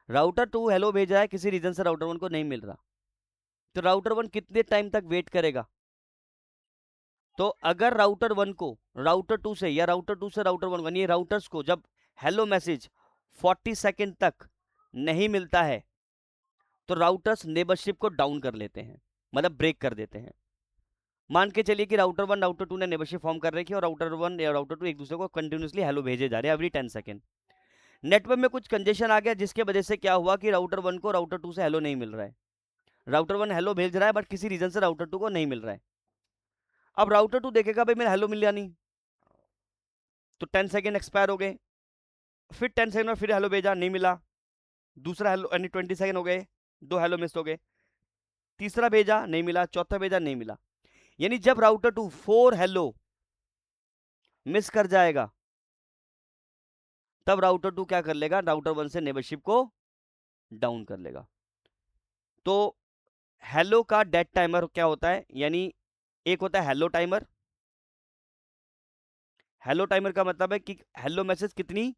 राउटर 2 हेलो भेज रहा है, किसी रीजन से राउटर 1 को नहीं मिल रहा, तो राउटर 1 कितने टाइम तक वेट करेगा? तो अगर राउटर 1 को राउटर 2 से या राउटर 2 से राउटर 1, ये राउटर्स को जब हेलो मैसेज 40 सेकेंड तक नहीं मिलता है तो राउटर्स नेबरशिप को डाउन कर लेते हैं, मतलब ब्रेक कर देते हैं। मान के चलिए कि राउटर 1 राउटर 2 ने नेबरशिप फॉर्म कर रखी है और राउटर 1 या राउटर 2 एक दूसरे को कंटिन्यूसली हेलो भेजे जा रहे हैं एवरी 10 सेकेंड। नेटवर्क में कुछ कंजेशन आ गया जिसके वजह से क्या हुआ कि राउटर 1 को राउटर 2 से हेलो नहीं मिल रहा है। राउटर 1 हेलो भेज रहा है बट किसी रीजन से राउटर 2 को नहीं मिल रहा है। अब राउटर 2 देखेगा भाई मेरा हेलो मिल नहीं, तो 10 सेकेंड एक्सपायर हो गए। फिर 10 सेकेंड में फिर हेलो भेजा, नहीं मिला। दूसरा हेलो यानी 20 सेकेंड हो गए, 2 हेलो मिस हो गए। तीसरा भेजा, नहीं मिला। चौथा भेजा, नहीं मिला। यानी जब राउटर 2 4 हेलो मिस कर जाएगा तब राउटर 2 क्या कर लेगा? राउटर 1 से नेबरशिप को डाउन कर लेगा। तो हेलो का डेड टाइमर क्या होता है? यानी एक होता है हेलो टाइमर। हेलो टाइमर का मतलब है कि हेलो मैसेज कितनी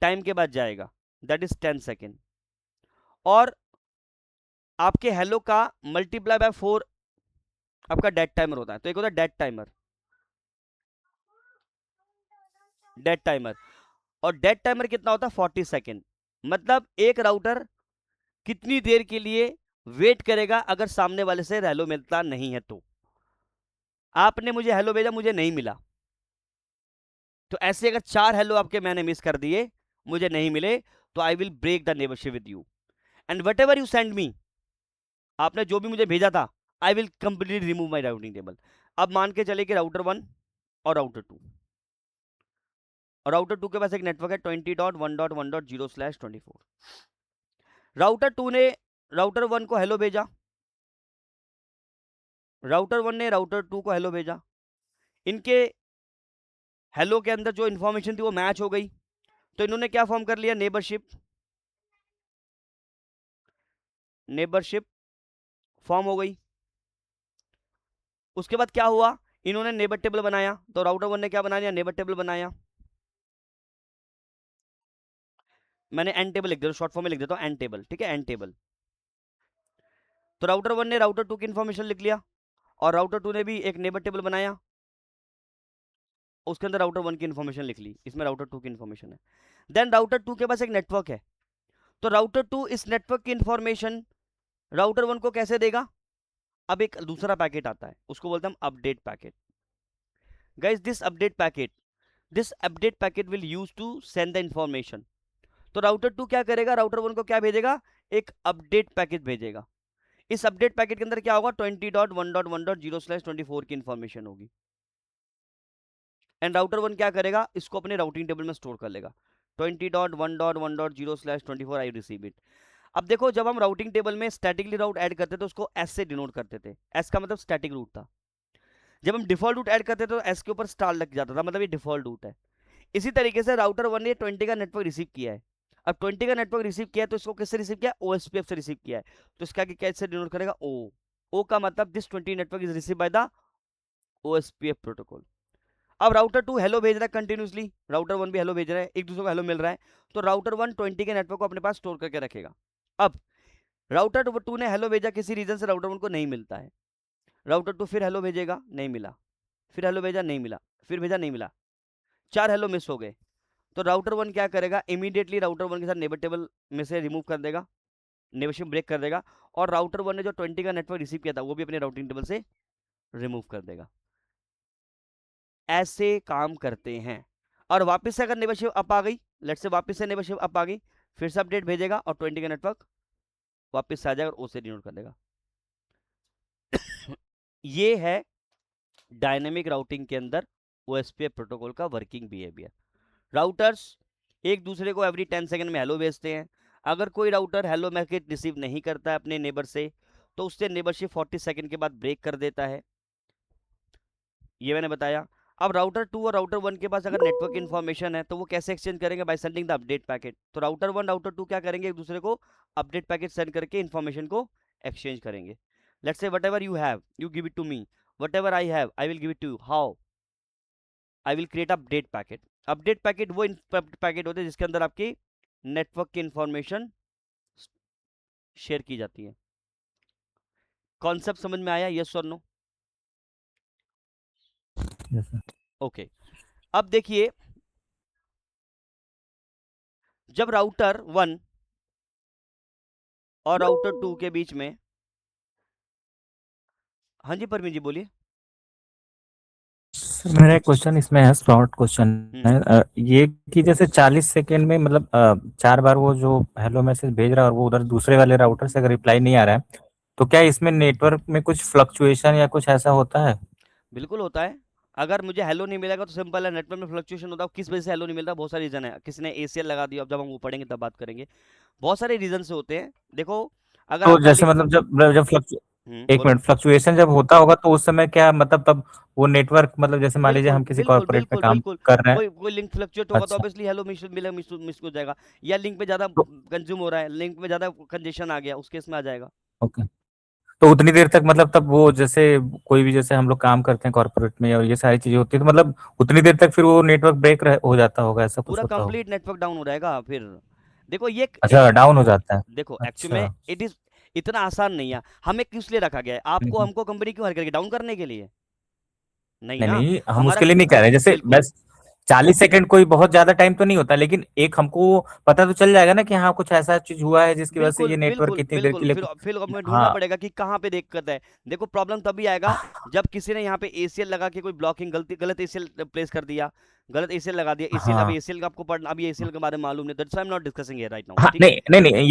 टाइम के बाद जाएगा, दैट इज 10 सेकेंड। और आपके हेलो का मल्टीप्लाई बाय 4 आपका डेड टाइमर होता है। तो एक होता है डेड टाइमर, डेड टाइमर। और डेड टाइमर कितना होता है? 40 सेकेंड। मतलब एक राउटर कितनी देर के लिए वेट करेगा अगर सामने वाले से हेलो मिलता नहीं है तो? आपने मुझे हेलो भेजा, मुझे नहीं मिला, तो ऐसे अगर 4 हेलो आपके मैंने मिस कर दिए, मुझे नहीं मिले, तो I will break the neighbourship with you and whatever you send me, आपने जो भी मुझे भेजा था, I will completely remove my routing table. अब मान के चले कि राउटर 1 और राउटर 2, और राउटर 2 के पास एक नेटवर्क है 20.1.1.0/24। राउटर 2 ने राउटर 1 को हेलो भेजा, राउटर 1 ने राउटर 2 को हेलो भेजा। इनके हेलो के अंदर जो इंफॉर्मेशन थी वो मैच हो गई, तो इन्होंने क्या फॉर्म कर लिया? नेबरशिप। नेबरशिप फॉर्म हो गई। उसके बाद क्या हुआ? इन्होंने नेबर टेबल बनाया, तो राउटर 1 ने क्या बना लिया? नेबर टेबल बनाया। मैंने एन टेबल लिख दिया, शॉर्ट फॉर्म में लिख देता हूं एन टेबल, ठीक है, एन टेबल। तो राउटर 1 ने राउटर 2 की इंफॉर्मेशन लिख लिया और राउटर 2 ने भी एक नेबर टेबल बनाया, उसके अंदर राउटर 1 की इंफॉर्मेशन लिख ली, इसमें राउटर 2 की इंफॉर्मेशन है। देन राउटर 2 के पास एक नेटवर्क है, तो राउटर 2 इस नेटवर्क की इंफॉर्मेशन राउटर 1 को कैसे देगा? अब एक दूसरा पैकेट आता है, उसको बोलते हैं हम update packet. Guys this update packet will use to send the information. तो राउटर 2 क्या करेगा? राउटर 1 को क्या भेजेगा? एक अपडेट पैकेट भेजेगा। इस अपडेट पैकेट के अंदर क्या होगा? 20.1.1.0/24 की इंफॉर्मेशन होगी। एंड राउटर 1 क्या करेगा? इसको अपने राउटिंग टेबल में स्टोर कर लेगा। 20.1.1.0/24 आई रिसीव इट। अब देखो, जब हम राउटिंग टेबल में स्टैटिकली राउट ऐड करते थे, उसको एस से डिनोट करते थे। एस का मतलब स्टैटिक रूट था। जब हम डिफॉल्ट रूट ऐड करते थे तो एस के ऊपर स्टार लग जाता था, मतलब ये डिफॉल्ट रूट है। इसी तरीके से राउटर 1 ने 20 का नेटवर्क रिसीव किया है। अब 20 का नेटवर्क रिसीव किया है तो इसको किससे रिसीव किया? ओएसपीएफ से रिसीव किया है। तो इसका कैसे डिनोट करेगा? ओ। ओ का मतलब this 20 network is receive by the OSPF protocol. अब राउटर 2 हेलो भेज रहा है कंटिन्यूसली, राउटर 1 भी हेलो भेज रहा है, एक दूसरे को हेलो मिल रहा है। तो राउटर 1 20 के नेटवर्क को अपने पास स्टोर करके रखेगा। अब राउटर 2 ने हेलो भेजा, किसी रीजन से राउटर 1 को नहीं मिलता है। राउटर 2 फिर हेलो भेजेगा, नहीं मिला। फिर हेलो भेजा, नहीं मिला। फिर भेजा, नहीं मिला। 4 हेलो मिस हो गए। तो राउटर 1 क्या करेगा? इमीडिएटली राउटर 1 के साथ नेबर टेबल में से रिमूव कर देगा, नेबरशिप ब्रेक कर देगा, और राउटर 1 ने जो 20 का नेटवर्क रिसीव किया था वो भी अपने राउटिंग टेबल से रिमूव कर देगा। ऐसे काम करते हैं। और वापस से अगर नेबरशिप अप आ गई, लेट्स से वापस से नेबरशिप अप आ गई, फिर से अपडेट भेजेगा और 20 का नेटवर्क वापस से आ जाएगा और ओ से डिनोट कर देगा। ये है डायनेमिक राउटिंग के अंदर ओएसपीएफ प्रोटोकॉल का वर्किंग बिहेवियर। राउटर्स एक दूसरे को एवरी 10 सेकंड में हेलो भेजते हैं। अगर कोई राउटर हेलो मैसेज रिसीव नहीं करता है अपने नेबर से, तो उससे नेबरशिप 40 सेकंड के बाद ब्रेक कर देता है। ये मैंने बताया। अब राउटर 2 और राउटर 1 के पास अगर नेटवर्क इन्फॉर्मेशन है तो वो कैसे एक्सचेंज करेंगे? By sending the update packet. तो राउटर 1 राउटर 2 क्या करेंगे? एक दूसरे को अपडेट पैकेट सेंड करके इन्फॉर्मेशन को एक्सचेंज करेंगे। Let's say whatever you have you give it to me, whatever I have I will give it to you. How? I will create update packet. Update packet वो पैकेट होते हैं जिसके अंदर आपकी नेटवर्क की इंफॉर्मेशन शेयर की जाती है। कॉन्सेप्ट समझ में आया? यस और नो? Yes sir. ओके। अब देखिए, जब राउटर 1 और राउटर 2 के बीच में, हाँ जी परमीन जी बोलिए। सर मेरा एक क्वेश्चन इसमें है, शॉर्ट क्वेश्चन है। ये कि जैसे 40 सेकेंड में मतलब 4 बार वो जो हेलो मैसेज भेज रहा है और वो उधर दूसरे वाले राउटर से अगर रिप्लाई नहीं आ रहा है, तो क्या इसमें नेटवर्क में कुछ फ्लक्चुएशन या कुछ ऐसा होता है? बिल्कुल होता है। अगर मुझे हेलो नहीं मिलेगा तो सिंपल है, नेटवर्क में फ्लक्चुएशन होता है। किस वजह से हेलो नहीं मिलता? बहुत सारे रीजन है। किसी ने एसीएल लगा दिया, अब जब हम वो पढ़ेंगे तब बात करेंगे। बहुत सारे रीजन से होते हैं। देखो, अगर तो आपका जैसे लिंक, मतलब जब एक बोलो। मिनट, फ्लक्चुएशन जब होता होगा तो उस समय क्या मतलब तब वो नेटवर्क मतलब जैसे मान लीजिए बिल्कुल हम किसी बिल्कुल कॉर्पोरेट में बिल्कुल काम बिल्कुल। कर रहे हैं। कोई लिंक फ्लक्चुएट होगा तो अच्छा। ऑब्वियसली हेलो मिस हो जाएगा। या लिंक पे ज्यादा तो कंज्यूम हो रहा है, लिंक में ज्यादा कंजेशन आ गया, उस केस में आ जाएगा। ओके। तो उतनी देर तक मतलब तब वो जैसे कोई भी जैसे हम लोग काम करते हैं कॉर्पोरेट में और ये सारी चीजें होती है तो मतलब उतनी देर तक फिर वो नेटवर्क ब्रेक हो जाता होगा, ऐसा कुछ पूरा होता होगा? कंप्लीट नेटवर्क डाउन हो जाएगा फिर। देखो ये अच्छा, डाउन हो जाता है। देखो एक्चुअल में अच्छा। इट इज इतना आसान नहीं है। हमें किस लिए रखा गया है? आपको हम्म। हमको कंपनी क्यों हायर करके डाउन करने के लिए? नहीं नहीं ना। नहीं, हम हमारा उसके लिए नहीं कह रहे, जैसे बिल्कुल बस 40 सेकंड कोई बहुत ज्यादा टाइम तो नहीं होता, लेकिन एक हमको पता तो चल जाएगा ना कि हाँ कुछ ऐसा चीज हुआ है जिसकी वजह से बिल्कुल ये नेटवर्क बिल्कुल इतनी देर बिल्कुल। के लिए फिर हमें ढूंढना हाँ। पड़ेगा कि कहाँ पे दिक्कत है। देखो प्रॉब्लम तभी आएगा जब किसी ने यहाँ पे एसीएल लगा के कोई ब्लॉकिंग गलत एसीएल प्लेस कर दिया, गलत एसीएल लगा दिया। एसीएल, अब हाँ एसीएल का आपको पढ़ना, अभी एसीएल के बारे में मालूम नहीं, that's why I am not discussing here right now, हाँ। ठीक है। नहीं नहीं नहीं,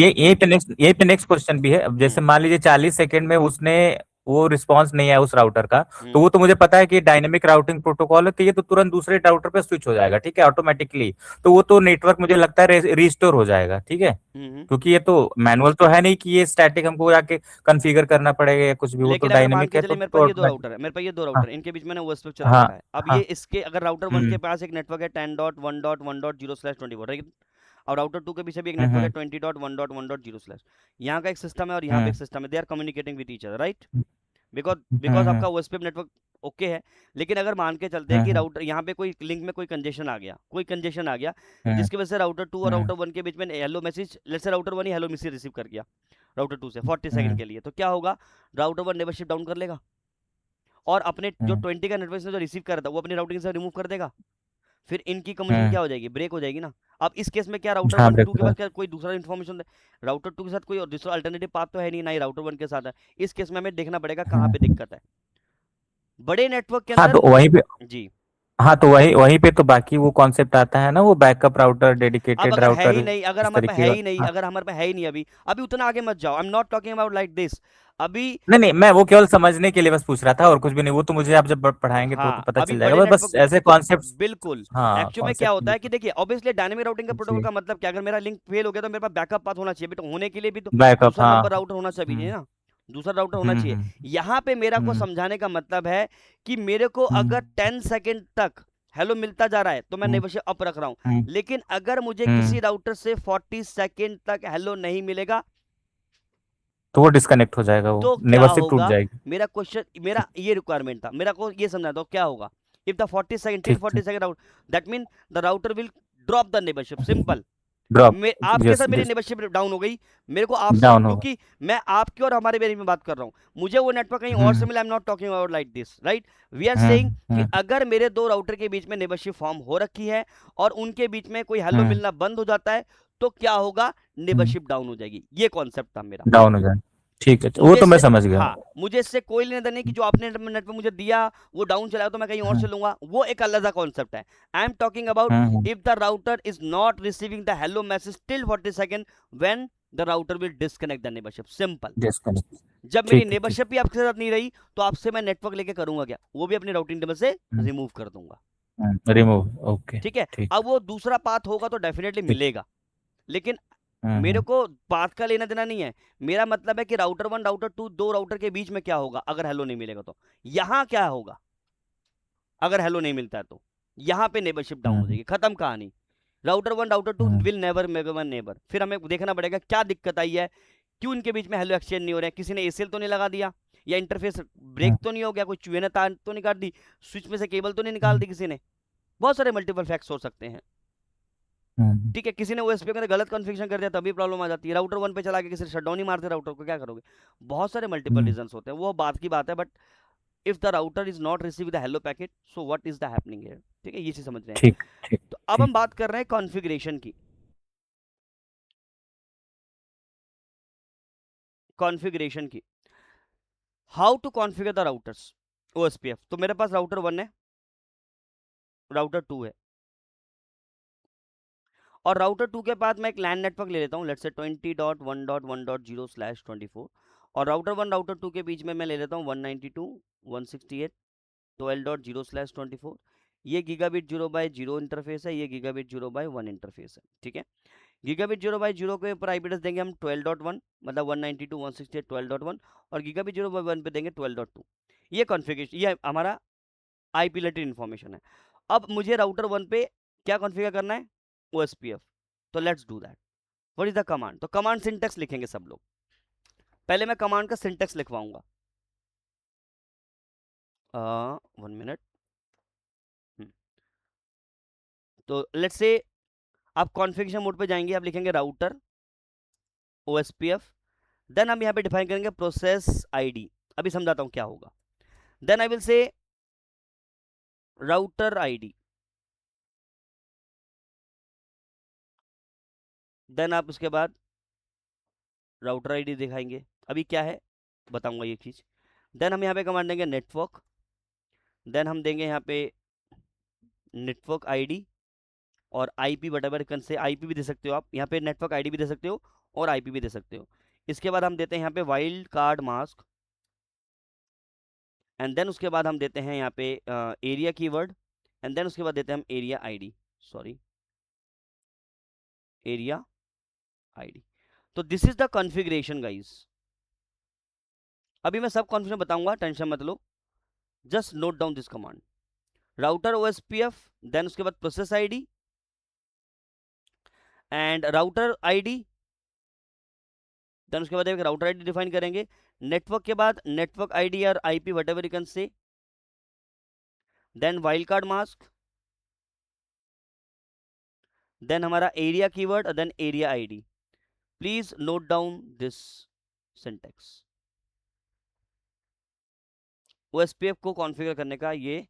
ये पे नेक्स्ट क्वेश्चन भी है। अब हम्म जैसे मान लीजिए 40 सेकंड में उसने वो रिस्पांस नहीं आया उस राउटर का, तो हम्म वो तो मुझे पता है कि डायनेमिक राउटिंग प्रोटोकॉल है, तो ये तो तुरंत दूसरे राउटर पे स्विच हो जाएगा, ठीक है, ऑटोमेटिकली। तो वो तो नेटवर्क मुझे लगता है रिस्टोर हो जाएगा, ठीक है। हम्म। क्योंकि ये तो मैनुअल तो है नहीं कि ये स्टैटिक हमको जाके कॉन्फ़िगर करना पड़ेगा या कुछ भी, वो तो लेकिन अगर मान डायनेमिक के है चले तो मेरे तो पास ये दो ऑटोमेटिक। राउटर है, मेरे पास ये दो हाँ राउटर है, इनके बीच मैंने ओएसपीएफ चला हाँ रखा है। अब ये हाँ। इसके अगर राउटर 1 हम्म के पास एक नेटवर्क है 10.1.1.0/24, राइट। और राउटर 2 के पीछे भी एक नेटवर्क है हम्म 20.1.1.0/। यहाँ का एक सिस्टम है और यहाँ पे हम्म एक सिस्टम है, they are communicating with each other, right. Because because hmm आपका ओएसपीएफ नेटवर्क ओके है। लेकिन अगर मान के चलते हैं कि हम्म राउटर यहाँ पे कोई लिंक में कोई कंजेशन आ गया, हम्म जिसकी वजह से राउटर 2 और हम्म राउटर 1 के बीच में hello message, let's say router 1 he hello message receive कर गया राउटर 2 से 40 सेकंड हम्म के लिए, तो क्या होगा? राउटर 1 नेबरशिप डाउन कर लेगा और अपने जो हम्म 20 का नेटवर्क से जो रिसीव कर रहा था वो अपनी राउटिंग से रिमूव कर देगा। फिर इनकी कम्युनिकेशन हम्म क्या हो जाएगी? ब्रेक हो जाएगी ना। अब इस केस में क्या राउटर हाँ 1 2 के ब्रेकफास्ट। पास क्या कोई दूसरा इन्फॉर्मेशन, राउटर 2 के साथ कोई और दूसरा अल्टरनेटिव पाथ तो है नहीं, ना ही राउटर 1 के साथ है। इस केस में हमें देखना पड़ेगा कहाँ पे दिक्कत है। बड़े नेटवर्क के हाँ अंदर तो वहीं पे, जी, हाँ तो वहीं वहीं पे तो बाकी वो कॉन्सेप्ट आता है ना, वो बैकअप राउटर, अब डेडिकेटेड अगर है राउटर, ही नहीं, अगर इस हमारे पे तरीके है का। ही नहीं, हाँ। अगर हमारे पे है ही नहीं अभी, अभी उतना आगे मत जाओ। आई am not talking about like this अभी। नहीं नहीं, मैं वो केवल समझने के लिए बस पूछ रहा था, और कुछ भी नहीं। वो तो मुझे आप जब पढ़ाएंगे तो हाँ, पता अभी चल जाएगा, बड़े बस नेटवर्क ऐसे तो कॉन्सेप्ट्स। बिल्कुल। हाँ एक्चुअल में क्या कॉन्सेप्ट। होता है कि देखिए, ऑब्वियसली डायनेमिक राउटिंग का प्रोटोकॉल जी। का मतलब क्या, अगर मेरा लिंक फेल हो गया तो मेरे पास बैकअप पाथ होना चाहिए, बट होने के लिए भी तो बैकअप, दूसरा हाँ। नंबर राउटर होना चाहिए हम्म ना, दूसरा राउटर होना चाहिए। हम्म। यहाँ पे मेरा को हम्म समझाने का मतलब है कि मेरे को अगर हम्म 10 सेकेंड तक हेलो मिलता जा रहा है तो मैं हम्म नेबरशिप अप रख रहा हूँ। हम्म लेकिन अगर मुझे हम्म। किसी राउटर से 40 सेकेंड तक हेलो नहीं मिलेगा तो वो डिस्कनेक्ट हो जाएगा, वो तो क्या नेबरशिप टूट होगा। जाएगी। मेरा क्वेश्चन, मेरा ये रिक्वायरमेंट था, मेरा को ये समझा दो क्या होगा। इफ द 40 सेकंड टिल ठीक 40 ठीक। Second out, that mean the router will drop the neighbourship, simple. Drop. आपके यस साथ मेरी यस। नेबरशिप डाउन हो गई, मेरे को आपसे, डाउन होगा। क्योंकि मैं आपके और हमारे बारे में बात कर रहा हूं, मुझे वो नेटवर्क कहीं और से हम्म मिला। I am not talking about like this, right. We are saying कि हम्म अगर मेरे दो राउटर के बीच में नेबरशिप फॉर्म हो रखी है और उनके बीच में कोई हेलो हम्म मिलना बंद हो जाता है तो क्या होगा, नेबरशिप डाउन हो जाएगी। ये कॉन्सेप्ट था मेरा। डाउन हो जाए। ठीक है, वो मुझे तो मैं इससे, समझ गया। हाँ, मुझे इससे कोई लेना देना नहीं कि जो आपने नेट पे मुझे दिया वो डाउन चला तो मैं कहीं और से हम्म लूंगा, वो एक अलग सा कॉन्सेप्ट है। I am talking about hmm. If the router is not receiving the hello message till 40 second, when the router will disconnect the neighbourship, simple. Disconnect. जब मेरी ठीक है ठीक। नेबरशिप भी आपके साथ नहीं रही तो आपसे मैं नेटवर्क लेके करूंगा क्या, वो भी अपनी राउटिंग टेबल से रिमूव कर दूंगा। रिमूव। ओके। ठीक है। अब ठीक वो दूसरा पाथ होगा तो डेफिनेटली ठीक। मिलेगा, लेकिन मेरे हम्म। को बात का लेना देना नहीं है। मेरा मतलब है कि राउटर 1 राउटर 2 दो राउटर के बीच में क्या होगा अगर हेलो नहीं मिलेगा तो, यहां क्या होगा अगर हेलो नहीं मिलता है तो, यहां पे नेबरशिप डाउन हो हम्म जाएगी, खत्म कहानी। Router 1 router 2 hmm will never मेगवन नेबर। फिर हमें देखना पड़ेगा क्या दिक्कत आई है, क्यों इनके बीच में हेलो एक्सचेंज नहीं हो रहे हैं। किसी ने एसीएल तो नहीं लगा दिया, या इंटरफेस ब्रेक हम्म तो नहीं हो गया, कोई चूहे ने तार तो नहीं काट दी, स्विच में से केबल तो नहीं निकाल हम्म दी किसी ने। बहुत सारे मल्टीपल फैक्ट्स हो सकते हैं। हम्म ठीक है, किसी ने ओएसपी के अंदर गलत कॉन्फ़िगरेशन कर दिया तभी प्रॉब्लम आ जाती है। राउटर 1 पे चला के किसी ने शटडाउन ही मार दिया राउटर को, क्या करोगे। बहुत सारे मल्टीपल हम्म। रीजंस होते हैं, वो बात की बात है। But if the router is not receive the hello packet, so what is the happening here. ठीक है, ये चीज समझ रहे हैं। ठीक ठीक तो अब ठीक। हम बात कर रहे हैं कॉन्फ़िगरेशन की। कॉन्फ़िगरेशन की, how to configure the routers OSPF. तो मेरे पास राउटर 1 है, राउटर 2 है, और राउटर 2 के बाद मैं एक लैन नेटवर्क ले लेता हूँ, लेट्स से 20.1.1.0/24, और राउटर 1 राउटर 2 के बीच में मैं ले लेता हूँ 192.168.12.0/24। ये गीगाबिट 0/0 इंटरफेस है, ये गीगाबिट 0/1 इंटरफेस है। ठीक है, गीगाबिट 0/0 के ऊपर आईपी एड्रेस देंगे हम 12.1, मतलब 192.168.12.1, और गीगाबिट 0/1 पे देंगे 12.2। ये कॉन्फ़िगरेशन, ये हमारा आईपी रिलेटेड इन्फॉर्मेशन है। अब मुझे राउटर 1 पे क्या कॉन्फ़िगर करना है, ओएसपीएफ। तो let's do that. What is the command, तो कमांड सिंटेक्स लिखेंगे सब लोग। पहले मैं कमांड का सिंटेक्स लिखवाऊंगा, 1 मिनट। तो लेट्स से आप कॉन्फ़िगरेशन मोड पे जाएंगे, आप लिखेंगे राउटर ओएसपीएफ, देन हम यहाँ पे डिफाइन करेंगे प्रोसेस आईडी। अभी समझाता हूँ क्या होगा। Then I will say router ID, देन आप उसके बाद राउटर आईडी दिखाएंगे। अभी क्या है बताऊंगा ये चीज। देन हम यहाँ पे कमांड देंगे नेटवर्क, देन हम देंगे यहाँ पे नेटवर्क आईडी और आईपी वटेवर कन से, आईपी भी दे सकते हो आप यहाँ पे, नेटवर्क आईडी भी दे सकते हो और आईपी भी दे सकते हो। इसके बाद हम देते हैं यहाँ पे wild card mask, and then उसके बाद हम देते हैं यहाँ पे एरिया कीवर्ड, एंड देन उसके बाद देते हैं हम area ID, sorry area ID. तो this is the configuration guys. अभी मैं सब कॉन्फ़िगरेशन बताऊंगा, टेंशन मत लो, just note down this command. Router OSPF, then उसके बाद process ID and router ID, then उसके बाद एक राउटर आईडी डिफाइन करेंगे। नेटवर्क के बाद नेटवर्क आईडी और IP whatever you can say, then wild card mask, then हमारा area keyword, then area ID. Please note down this syntax. OSPF को कॉन्फ़िगर करने का ये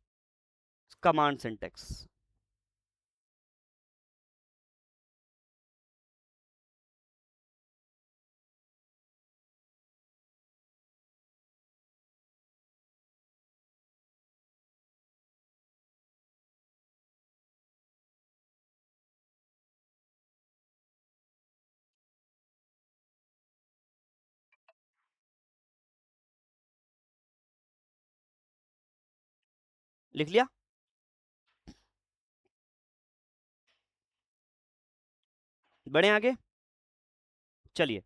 कमांड सिंटेक्स। लिख लिया? बढ़े आगे, चलिए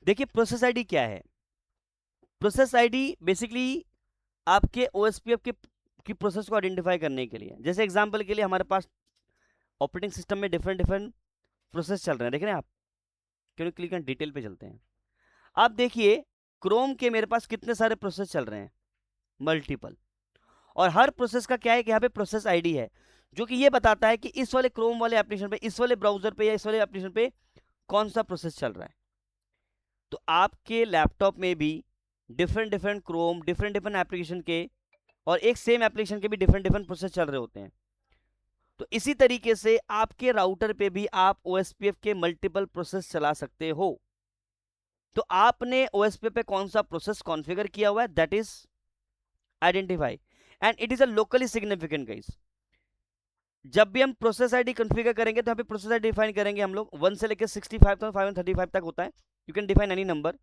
देखिए प्रोसेस आईडी क्या है। प्रोसेस आईडी बेसिकली आपके ओएसपीएफ की प्रोसेस को आइडेंटिफाई करने के लिए, जैसे एग्जांपल के लिए हमारे पास ऑपरेटिंग सिस्टम में डिफरेंट डिफरेंट प्रोसेस चल रहे हैं, देख रहे हैं आप? क्यों क्लिक ऑन डिटेल पे चलते हैं। आप देखिए क्रोम के मेरे पास कितने सारे प्रोसेस चल रहे हैं, मल्टीपल, और हर प्रोसेस का क्या है कि यहाँ पे प्रोसेस आईडी है जो कि ये बताता है कि इस वाले क्रोम वाले एप्लीकेशन पे, इस वाले ब्राउजर पे या इस वाले एप्लीकेशन पे कौन सा प्रोसेस चल रहा है। तो आपके लैपटॉप में भी different different Chrome, different different application के, और एक सेम एप्लीकेशन के भी डिफरेंट डिफरेंट प्रोसेस चल रहे होते हैं। तो इसी तरीके से आपके राउटर पे भी आप ओएसपीएफ के मल्टीपल प्रोसेस चला सकते हो। तो आपने ओएसपीएफ पे कौन सा प्रोसेस कॉन्फ़िगर किया हुआ है, that is identify, and it is a locally significant guys. जब भी हम प्रोसेस आईडी कॉन्फ़िगर करेंगे तो यहाँ पे प्रोसेस आईडी डिफाइन करेंगे हम लोग 1 से लेकर 65,535 तक होता है, you can define any number.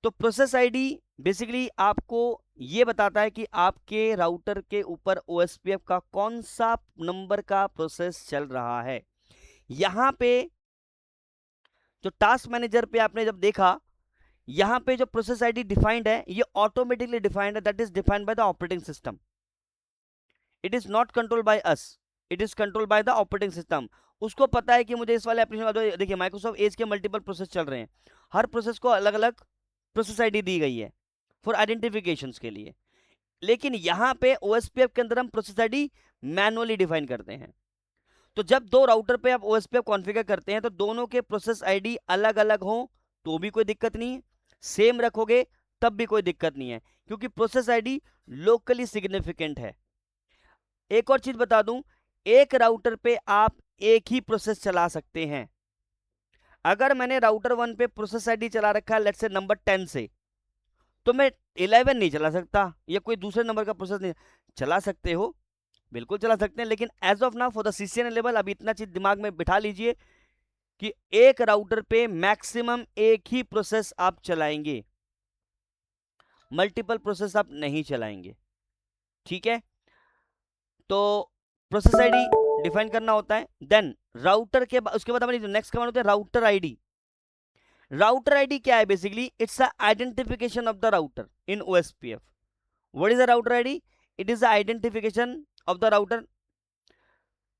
तो प्रोसेस आईडी बेसिकली आपको ये बताता है कि आपके राउटर के ऊपर ओएसपीएफ का कौन सा नंबर का प्रोसेस चल रहा है। यहां पे जो टास्क मैनेजर पे आपने जब देखा, यहां पे जो प्रोसेस आईडी डिफाइंड है ये ऑटोमेटिकली डिफाइंड है, that is defined by the operating system. It is not control by us, it is control by the operating system. उसको पता है कि मुझे इस वाले एप्लीकेशन, देखिए माइक्रोसॉफ्ट एज के मल्टीपल प्रोसेस चल रहे हैं, हर प्रोसेस को अलग अलग प्रोसेस आईडी दी गई है फॉर आइडेंटिफिकेशन के लिए। लेकिन यहां पे ओएसपीएफ के अंदर हम प्रोसेस आईडी मैनुअली डिफाइन करते हैं। तो जब दो राउटर पे आप ओएसपीएफ कॉन्फ़िगर करते हैं तो दोनों के प्रोसेस आईडी अलग अलग हो तो भी कोई दिक्कत नहीं है, सेम रखोगे तब भी कोई दिक्कत नहीं है, क्योंकि प्रोसेस आईडी लोकली सिग्निफिकेंट है। एक और चीज बता दूं, एक राउटर पे आप एक ही प्रोसेस चला सकते हैं। अगर मैंने राउटर 1 पे प्रोसेस आईडी चला रखा है लेट्स से नंबर 10 से, तो मैं 11 नहीं चला सकता, या कोई दूसरे नंबर का प्रोसेस नहीं चला सकते हो, बिल्कुल चला सकते हैं। लेकिन as of now for the CCN level अभी इतना चीज दिमाग में बिठा लीजिए कि एक राउटर पे मैक्सिमम एक ही प्रोसेस आप चलाएंगे, मल्टीपल प्रोसेस आप नहीं चलाएंगे, ठीक है? तो प्रोसेस आईडी डिफाइन करना होता है। देन राउटर के उसके बाद हमारी नेक्स्ट कमांड होता है राउटर आईडी। राउटर आईडी क्या है? Basically it's a identification of the router in OSPF. What is the router ID? It is the identification of the router.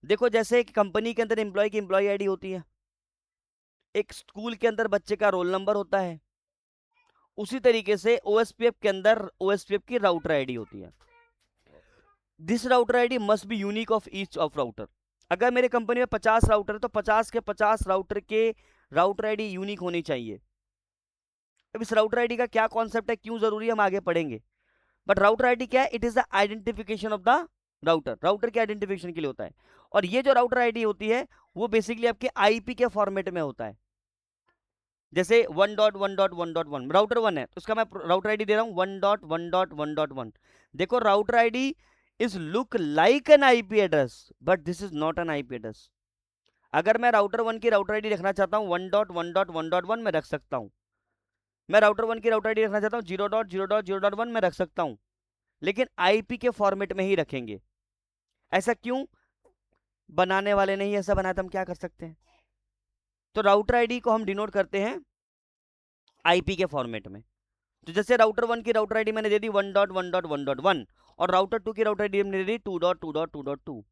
देखो जैसे एक कंपनी के अंदर एम्प्लॉय की एम्प्लॉय आईडी होती है, एक स्कूल के अंदर बच्चे का रोल नंबर होता है, उसी तरीके से ओएसपीएफ के अंदर ओएसपीएफ की राउटर आईडी होती है। This router ID must be unique of each of router. अगर मेरे कंपनी में 50 राउटर है तो 50 के 50 राउटर के राउटर आईडी यूनिक होनी चाहिए। अब इस राउटर आईडी का क्या कॉन्सेप्ट है, क्यों जरूरी है, हम आगे पढ़ेंगे। बट राउटर आईडी क्या है? It is the identification of the router, router के आइडेंटिफिकेशन के लिए होता है। और ये जो राउटर आईडी होती है वो बेसिकली आपके आईपी के फॉर्मेट में होता है। जैसे 1.1.1.1 राउटर 1 है तो उसका मैं राउटर आईडी दे रहा हूं 1.1.1.1। देखो router ID is look like an IP address but this is not an IP address. अगर मैं राउटर 1 की राउटर आईडी रखना चाहता हूं 1.1.1.1 में रख सकता हूं, मैं राउटर 1 की राउटर आईडी रखना चाहता हूं 0.0.0.1 में रख सकता हूं, लेकिन आईपी के फॉर्मेट में ही रखेंगे। ऐसा क्यों? बनाने वाले ने ही ऐसा बनाया, तो हम क्या कर सकते हैं? तो राउटर आईडी को हम डिनोट करते हैं आईपी के फॉर्मेट में। तो जैसे राउटर 1 की राउटर आईडी मैंने दे दी 1.1.1.1 और राउटर 2 की राउटर आईडी मैंने दे दी 2.2.2.2।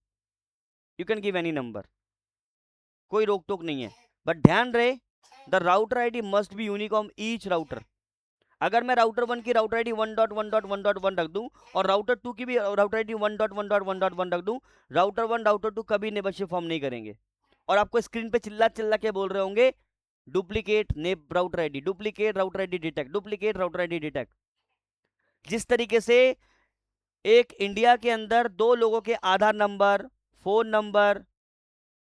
You can give any number, कोई रोक टोक नहीं है। बट ध्यान रहे the router ID must be unique on each router. अगर मैं राउटर 1 की राउटर आईडी 1.1.1.1 रख दूं और राउटर 2 की भी राउटर आईडी 1.1.1.1 रख दूं, राउटर 1 राउटर 2 कभी नेबरशिप फॉर्म नहीं करेंगे और आपको स्क्रीन पे चिल्ला चिल्ला के बोल रहे होंगे डुप्लीकेट नेब router ID, duplicate router ID detect, duplicate router ID detect. जिस तरीके से एक इंडिया के अंदर दो लोगों के आधार नंबर, फोन नंबर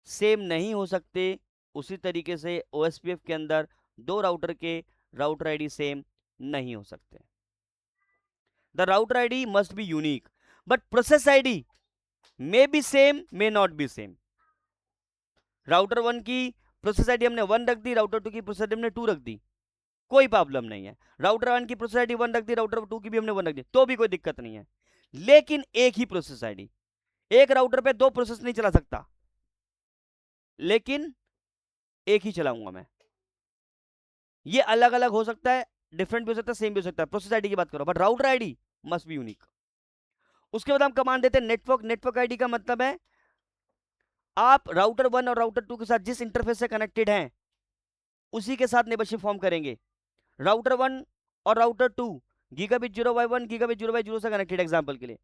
सेम नहीं हो सकते, उसी तरीके से ओएसपीएफ के अंदर दो राउटर के राउटर आईडी सेम नहीं हो सकते। The router ID must be unique but process ID may be same may not be same. Router 1 की प्रोसेस आईडी हमने 1 रख दी, राउटर 2 की प्रोसेस आईडी हमने 2 रख दी, कोई प्रॉब्लम नहीं है। राउटर 1 की प्रोसेस आईडी 1 रख दी, राउटर 2 की भी हमने 1 रख दी, तो भी कोई दिक्कत नहीं है। लेकिन एक ही प्रोसेस आईडी। एक राउटर पे दो प्रोसेस नहीं चला सकता, लेकिन एक ही चलाऊंगा मैं। ये अलग अलग हो सकता है, डिफरेंट भी हो सकता है, सेम भी हो सकता है, प्रोसेस आईडी की बात करो, but router ID must be unique. उसके बाद हम कमांड देते हैं नेटवर्क। नेटवर्क आईडी का मतलब है आप राउटर 1 और राउटर 2 के साथ जिस इंटरफेस से कनेक्टेड हैं उसी के साथ नेबरशिप फॉर्म करेंगे। राउटर 1 और router 2 gigabit 0x1 gigabit 0x0 से कनेक्टेड, एग्जांपल के लिए।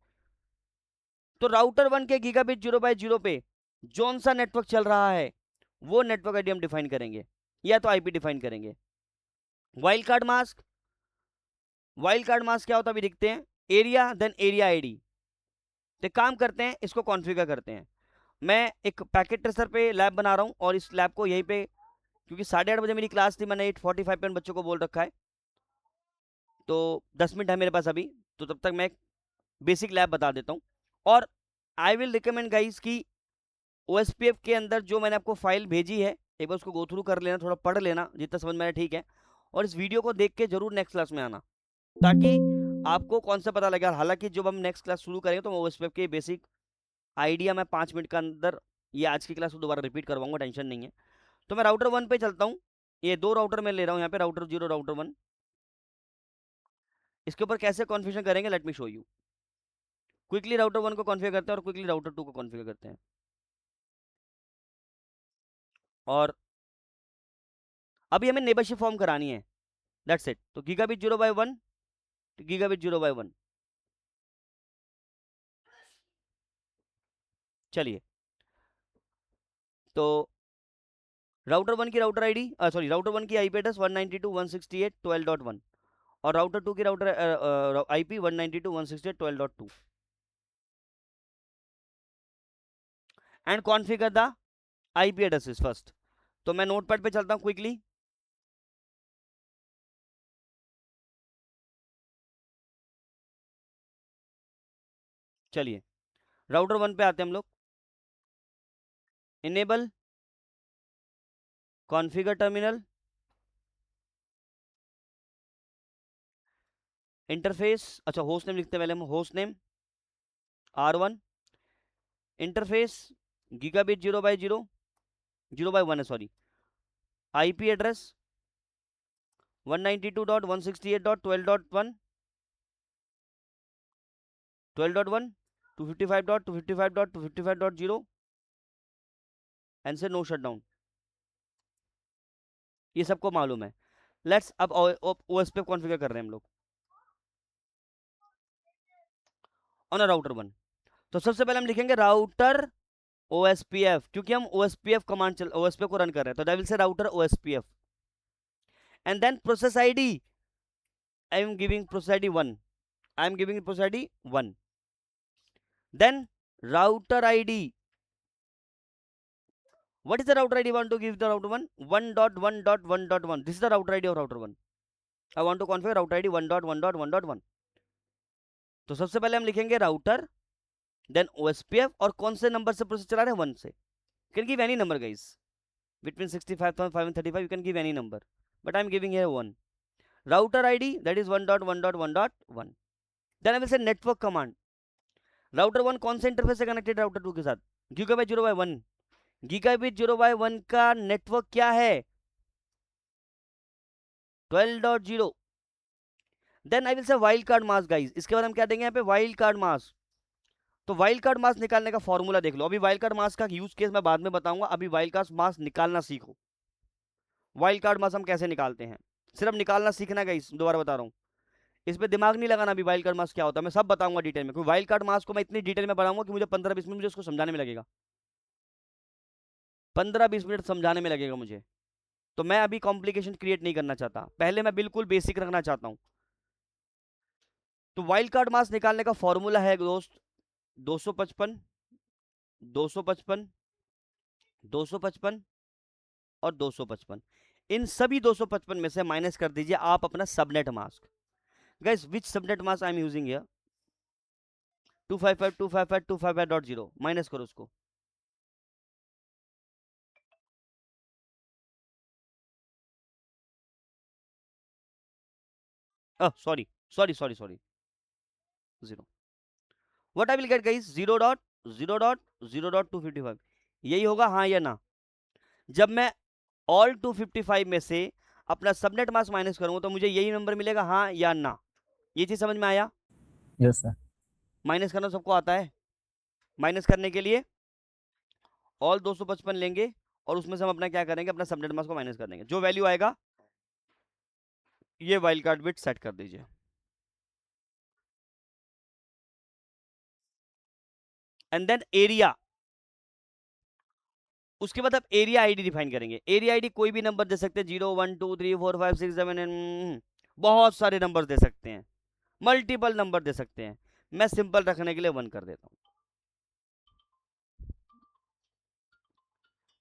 तो राउटर 1 के गीगाबिट 0x0 पे जोन सा नेटवर्क चल रहा है वो नेटवर्क आईडी हम डिफाइन करेंगे, या तो आईपी डिफाइन करेंगे। Wild card mask, wild card mask क्या होता है अभी देखते हैं। Area then area ID. तो काम करते हैं, इसको कॉन्फ़िगर करते हैं। मैं एक पैकेट ट्रेसर पे लैब बना रहा हूँ और इस लैब को यहीं पे, क्योंकि 8:30 बजे मेरी क्लास थी, मैंने 8:45 पे बच्चों को बोल रखा है, तो 10 मिनट है मेरे पास अभी, तो तब तक मैं बेसिक लैब बता देता हूँ। और आई विल रिकमेंड गाइस कि ओएसपीएफ के अंदर जो मैंने आपको फाइल भेजी है एक बार उसको गो थ्रू कर लेना, थोड़ा पढ़ लेना, जितना समझ में आया ठीक है। और इस वीडियो को देख के जरूर नेक्स्ट क्लास में आना, ताकि आपको कौन सा पता लगे। हालांकि जब हम नेक्स्ट क्लास शुरू करेंगे तो ओएसपीएफ के बेसिक आइडिया मैं 5 मिनट के अंदर, ये आज की क्लास को दोबारा रिपीट करवाऊंगा, टेंशन नहीं है। तो मैं राउटर 1 पे चलता हूँ। ये दो राउटर मैं ले रहा हूँ यहाँ पे, राउटर 0 राउटर 1। इसके ऊपर कैसे कॉन्फ़िगर करेंगे, let me show you. Quickly router 1 को कॉन्फ़िगर करते हैं और क्विकली राउटर 2 को कॉन्फ़िगर करते हैं। और अभी हमें नेबरशिप फॉर्म करानी है, दैट्स इट। तो गीगाबिट 0x1 गीगाबिट 0x1। चलिए, तो राउटर 1 की राउटर आईडी, सॉरी, राउटर 1 की आईपी एड्रेस 192.168.12.1 और राउटर 2 की router IP 192.168.12.2 and configure the IP addresses first. तो मैं नोटपैड पे चलता हूं क्विकली। चलिए, राउटर 1 पे आते हैं हम लोग। इनेबल कॉन्फ़िगर टर्मिनल, इंटरफेस, अच्छा होस्ट नेम लिखते हैं पहले हम, host name R1, interface gigabit 0x0 0x1 है सॉरी, आईपी एड्रेस 192.168.12.1 12.1 255.255.255.0 एंड से नो शटडाउन। ये सबको मालूम है। लेट्स अब ओएस पे कॉन्फ़िगर कर रहे हैं हम लोग ऑन अ राउटर 1। तो सबसे पहले हम लिखेंगे राउटर ओएसपीएफ, क्योंकि हम ओएसपीएफ कमांड चल ओएसपीएफ को रन कर रहे हैं, तो डेविल say router OSPF and then process ID. I am giving process ID 1, I am giving process ID 1, then router ID. What is the router ID? I want to give the router 1 1.1.1.1. This is the router ID of router 1. I want to configure router ID 1.1.1.1. तो सबसे पहले हम लिखेंगे राउटर देन ओएसपीएफ, और कौन से नंबर से प्रोसेस चला रहे हैं, 1 से। You can give any number guys between 65,500 and 35, you can give any number, but I am giving here 1. Router ID, that is 1.1.1.1. then I will say network command. Router 1 कौन से इंटरफेस से कनेक्टेड है राउटर 2 के साथ, गीगाबाइट 0x1। गीगाबिट 0x1 का नेटवर्क क्या है, 12.0। Then I will say wild card mask guys. इसके बाद हम क्या देंगे यहाँ पे, वाइल्ड कार्ड मास्क। तो वाइल्ड कार्ड मास्क निकालने का फॉर्मूला देख लो। अभी वाइल्ड कार्ड मास्क का यूज केस मैं बाद में बताऊंगा, अभी वाइल्ड कार्ड मास्क निकालना सीखो। वाइल्ड कार्ड मास्क हम कैसे निकालते हैं, सिर्फ निकालना सीखना गाइस, दोबारा बता रहा हूँ। इस पे दिमाग नहीं लगाना अभी वाइल्ड कार्ड मास्क क्या होता है, मैं सब बताऊंगा डिटेल में, क्योंकि वाइल्ड कार्ड मास्क को मैं इतनी डिटेल में बताऊंगा कि मुझे 15-20 मिनट मुझे उसको समझाने में लगेगा, 15-20 मिनट समझाने में लगेगा मुझे। तो मैं अभी कॉम्प्लिकेशन क्रिएट नहीं करना चाहता, पहले मैं बिल्कुल बेसिक रखना चाहता हूँ। तो वाइल्ड कार्ड मास्क निकालने का फॉर्मूला है दोस्त 255 255 255 और 255। इन सभी 255 में से माइनस कर दीजिए आप अपना subnet mask. Guys which subnet mask I am using here, 255.255.255.0 minus करो उसको। Sorry sorry sorry sorry 0। What I will get guys 0.0.0.255 यही होगा हाँ या ना। जब मैं ऑल 255 में से अपना सबनेट मास्क माइनस करूंगा तो मुझे यही नंबर मिलेगा हाँ या ना। ये चीज समझ में आया? Yes sir. माइनस करना सबको आता है। माइनस करने के लिए ऑल 255 लेंगे और उसमें से हम अपना क्या करेंगे, अपना सबनेट मास्क को माइनस कर देंगे। जो वैल्यू आएगा ये वाइल्ड कार्ड बिट सेट कर दीजिए। एंड देन एरिया, उसके बाद आप एरिया आईडी डिफाइन करेंगे। एरिया आईडी कोई भी नंबर दे सकते हैं, 0 1 2 3 4 5 6 7 बहुत सारे नंबर दे सकते हैं, मल्टीपल नंबर दे सकते हैं। मैं सिंपल रखने के लिए 1 कर देता हूं।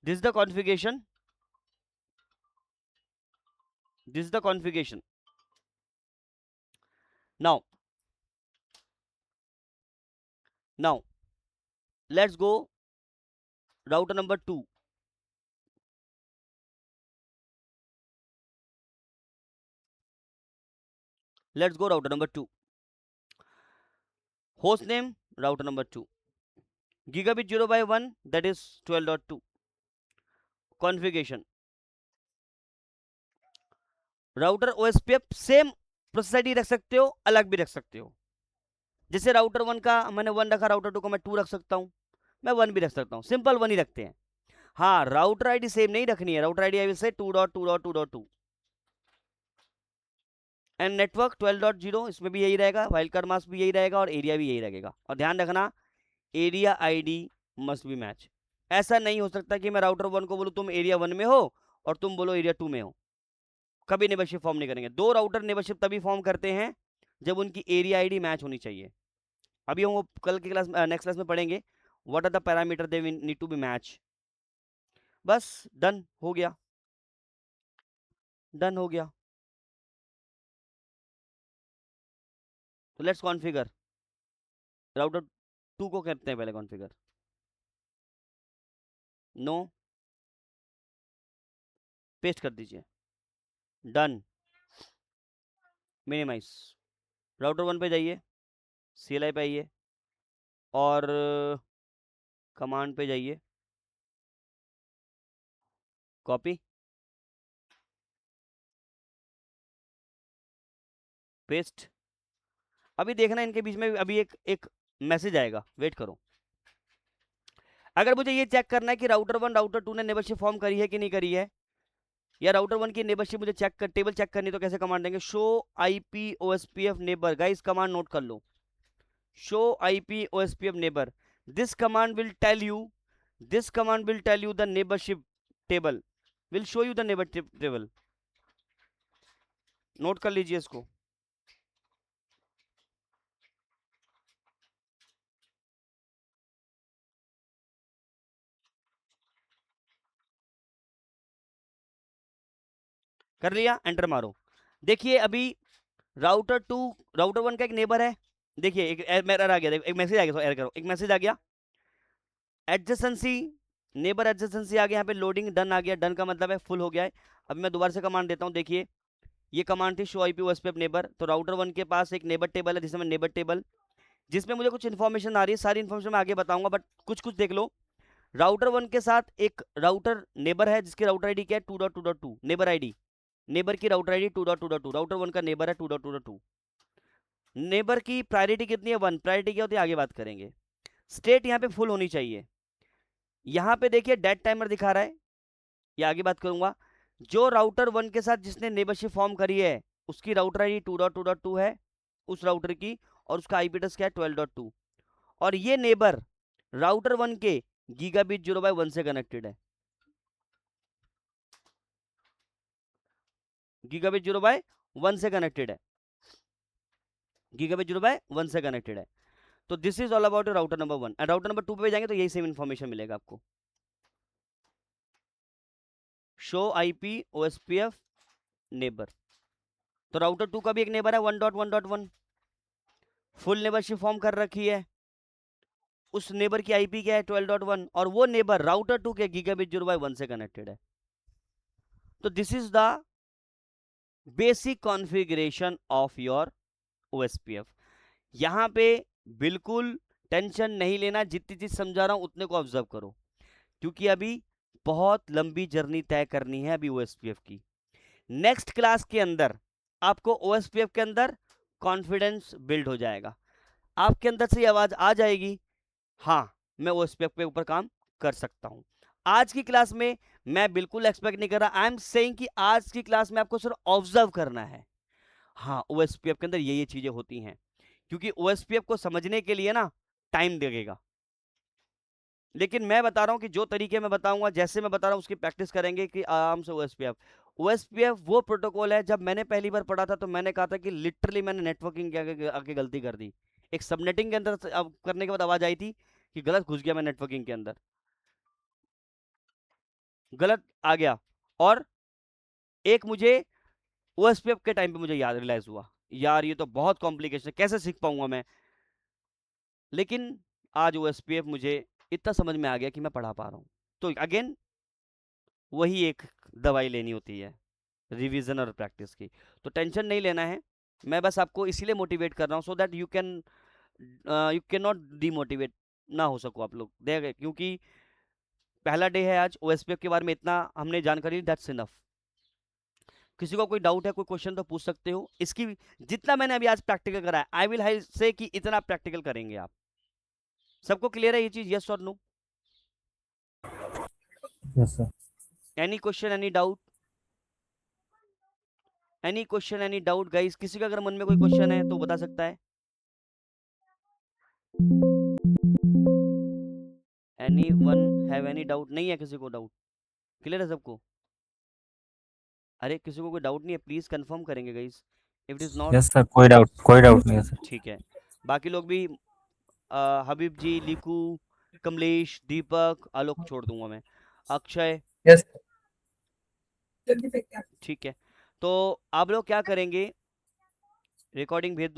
This is the configuration, this is the configuration. Now let's go router number 2। Let's go router number 2। Host name router number 2, gigabit 0/1 that is 12.2। Configuration router OSPF same process ID रख सकते हो, अलग भी रख सकते हो। जैसे राउटर 1 का मैंने 1 रखा, राउटर 2 का मैं 2 रख सकता हूं, मैं 1 भी रख सकता हूं, सिंपल 1 ही रखते हैं। हाँ, राउटर आईडी सेम नहीं रखनी है। राउटर आईडी आई विल से 2.2.2.2 एंड नेटवर्क 12.0, इसमें भी यही रहेगा, वाइल्ड कार्ड मास्क भी यही रहेगा और एरिया भी यही रहेगा। और ध्यान रखना area ID must be match. ऐसा नहीं हो सकता कि मैं राउटर 1 को बोलूं तुम एरिया 1 में हो और तुम बोलो एरिया 2 में हो, कभी नेबरशिप फॉर्म नहीं करेंगे। दो राउटर नेबरशिप तभी फॉर्म करते हैं जब उनकी एरिया आईडी मैच होनी चाहिए। अभी हम कल की क्लास नेक्स्ट क्लास में पढ़ेंगे what are the parameter they need to be match. बस डन हो गया, डन हो गया। तो लेट्स कॉन्फ़िगर। राउटर 2 को करते हैं पहले कॉन्फ़िगर। नो, पेस्ट कर दीजिए, डन, मिनिमाइज। राउटर 1 पे जाइए, CLI पे आइए और कमांड पे जाइए, कॉपी पेस्ट। अभी देखना इनके बीच में अभी एक मैसेज आएगा, वेट करो। अगर मुझे ये चेक करना है कि राउटर 1 राउटर 2 ने नेबरशिप फॉर्म करी है कि नहीं करी है, या राउटर 1 की नेबरशिप मुझे टेबल चेक करनी, तो कैसे कमांड देंगे, show IP OSPF neighbour. Guys command note कर लो, show IP OSPF neighbour. This command will tell you, this command will tell you the neighbourship table, will show you the neighbour table. Note कर लीजिए इसको। कर लिया, एंटर मारो। देखिए अभी राउटर 2 राउटर 1 का एक नेबर है। देखिए एक एरर आ गया, एक मैसेज आ गया, एरर करो, एक मैसेज आ गया एडजेसेंसी, नेबर एडजेसेंसी आ गया, यहाँ पे लोडिंग डन आ गया। डन का मतलब है फुल हो गया है। अभी मैं दोबारा से कमांड देता हूँ। देखिए ये कमांड थी शो IP OSPF नेबर। तो राउटर 1 के पास एक नेबर टेबल है, जिसमें नेबर टेबल, जिसमें मुझे कुछ इन्फॉर्मेशन आ रही है। सारी इन्फॉर्मेशन मैं आगे बताऊंगा, बट कुछ कुछ देख लो। राउटर 1 के साथ एक राउटर नेबर है जिसकी राउटर आईडी क्या है 2.2.2, नेबर आईडी, नेबर की राउटर आईडी 2.2.2, राउटर 1 का नेबर है 2.2.2। नेबर की प्रायोरिटी कितनी है 1। प्रायोरिटी क्या होती है आगे बात करेंगे। स्टेट यहाँ पे फुल होनी चाहिए। यहाँ पे देखिए डेड टाइमर दिखा रहा है, ये आगे बात करूंगा। जो राउटर 1 के साथ जिसने नेबरशिप फॉर्म करी है उसकी राउटर आईडी 2.2.2 है उस राउटर की, और उसका IP एड्रेस क्या है 12.2। और ये नेबर राउटर 1 के गीगाबिट 0/1 से कनेक्टेड है, गीगाबिट 0/1 से कनेक्टेड है, गीगाबिट 0/1 से कनेक्टेड है। तो this is all about router number 1। And router number 2 पे जाएंगे तो यही सेम इंफॉर्मेशन मिलेगा आपको। Show IP OSPF neighbour. तो राउटर 2 का भी एक नेबर है 1.1.1, फुल नेबरशिप फॉर्म कर रखी है। उस नेबर की IP क्या है 12.1, और वो नेबर राउटर 2 के गीगाबिट 0/1 से कनेक्टेड है। तो this is the basic configuration of your OSPF। यहां पे बिल्कुल टेंशन नहीं लेना, जितनी चीज समझा रहा हूं उतने को ऑब्जर्व करो, क्योंकि अभी बहुत लंबी जर्नी तय करनी है अभी ओएसपीएफ की। नेक्स्ट क्लास के अंदर आपको ओएसपीएफ के अंदर कॉन्फिडेंस बिल्ड हो जाएगा, आपके अंदर से ये आवाज आ जाएगी, हाँ मैं ओएसपीएफ के ऊपर काम कर सकता हूं। आज की क्लास में मैं बिल्कुल एक्सपेक्ट नहीं कर रहा, आई एम सेइंग कि आज की क्लास में आपको सिर्फ ऑब्जर्व करना है, हाँ ओएसपीएफ के अंदर ये चीजें होती हैं, क्योंकि ओएसपीएफ को समझने के लिए ना टाइम लगेगा। लेकिन मैं बता रहा हूं कि जो तरीके मैं बताऊंगा, जैसे मैं बता रहा हूं उसकी प्रैक्टिस करेंगे कि आराम से ओएसपीएफ। ओएसपीएफ वो प्रोटोकॉल है, जब मैंने पहली बार पढ़ा था तो मैंने कहा था कि लिटरली मैंने नेटवर्किंग के आगे गलती कर दी। एक सबनेटिंग के अंदर अब करने के बाद आवाज आई थी कि गलत घुस गया मैं नेटवर्किंग के अंदर, गलत आ गया। और एक मुझे ओएसपीएफ के टाइम पे मुझे याद रियलाइज हुआ, यार ये तो बहुत कॉम्प्लिकेशन है, कैसे सीख पाऊंगा मैं। लेकिन आज ओएसपीएफ मुझे इतना समझ में आ गया कि मैं पढ़ा पा रहा हूँ। तो अगेन वही एक दवाई लेनी होती है, रिवीजन और प्रैक्टिस की। तो टेंशन नहीं लेना है, मैं बस आपको इसीलिए मोटिवेट कर रहा हूँ, so that you can not demotivate ना हो सको आप लोग, देख, क्योंकि पहला डे है आज, ओएसपीएफ के बारे में इतना हमने जानकारी, दैट्स इनफ। किसी को कोई डाउट है, कोई क्वेश्चन तो पूछ सकते हो। इसकी जितना मैंने अभी आज प्रैक्टिकल करा है, आई विल हाई से कि इतना प्रैक्टिकल करेंगे आप। सबको क्लियर है ये चीज, यस और no? Yes sir. Any question, any doubt, any question, any doubt guys? किसी का अगर मन में कोई क्वेश्चन है तो बता सकता है। Any one have any doubt? नहीं है किसी को डाउट? क्लियर है सबको? अरे किसी को कोई डाउट नहीं है, प्लीज कंफर्म करेंगे guys, if it is not. Yes sir, कोई डाउट नहीं है सर। ठीक है, बाकी लोग भी, हबीब जी, लिकू, कमलेश, दीपक, आलोक छोड़ दूंगा मैं, अक्षय, यस ठीक है। तो आप लोग क्या करेंगे, रिकॉर्डिंग भेज दूंगा।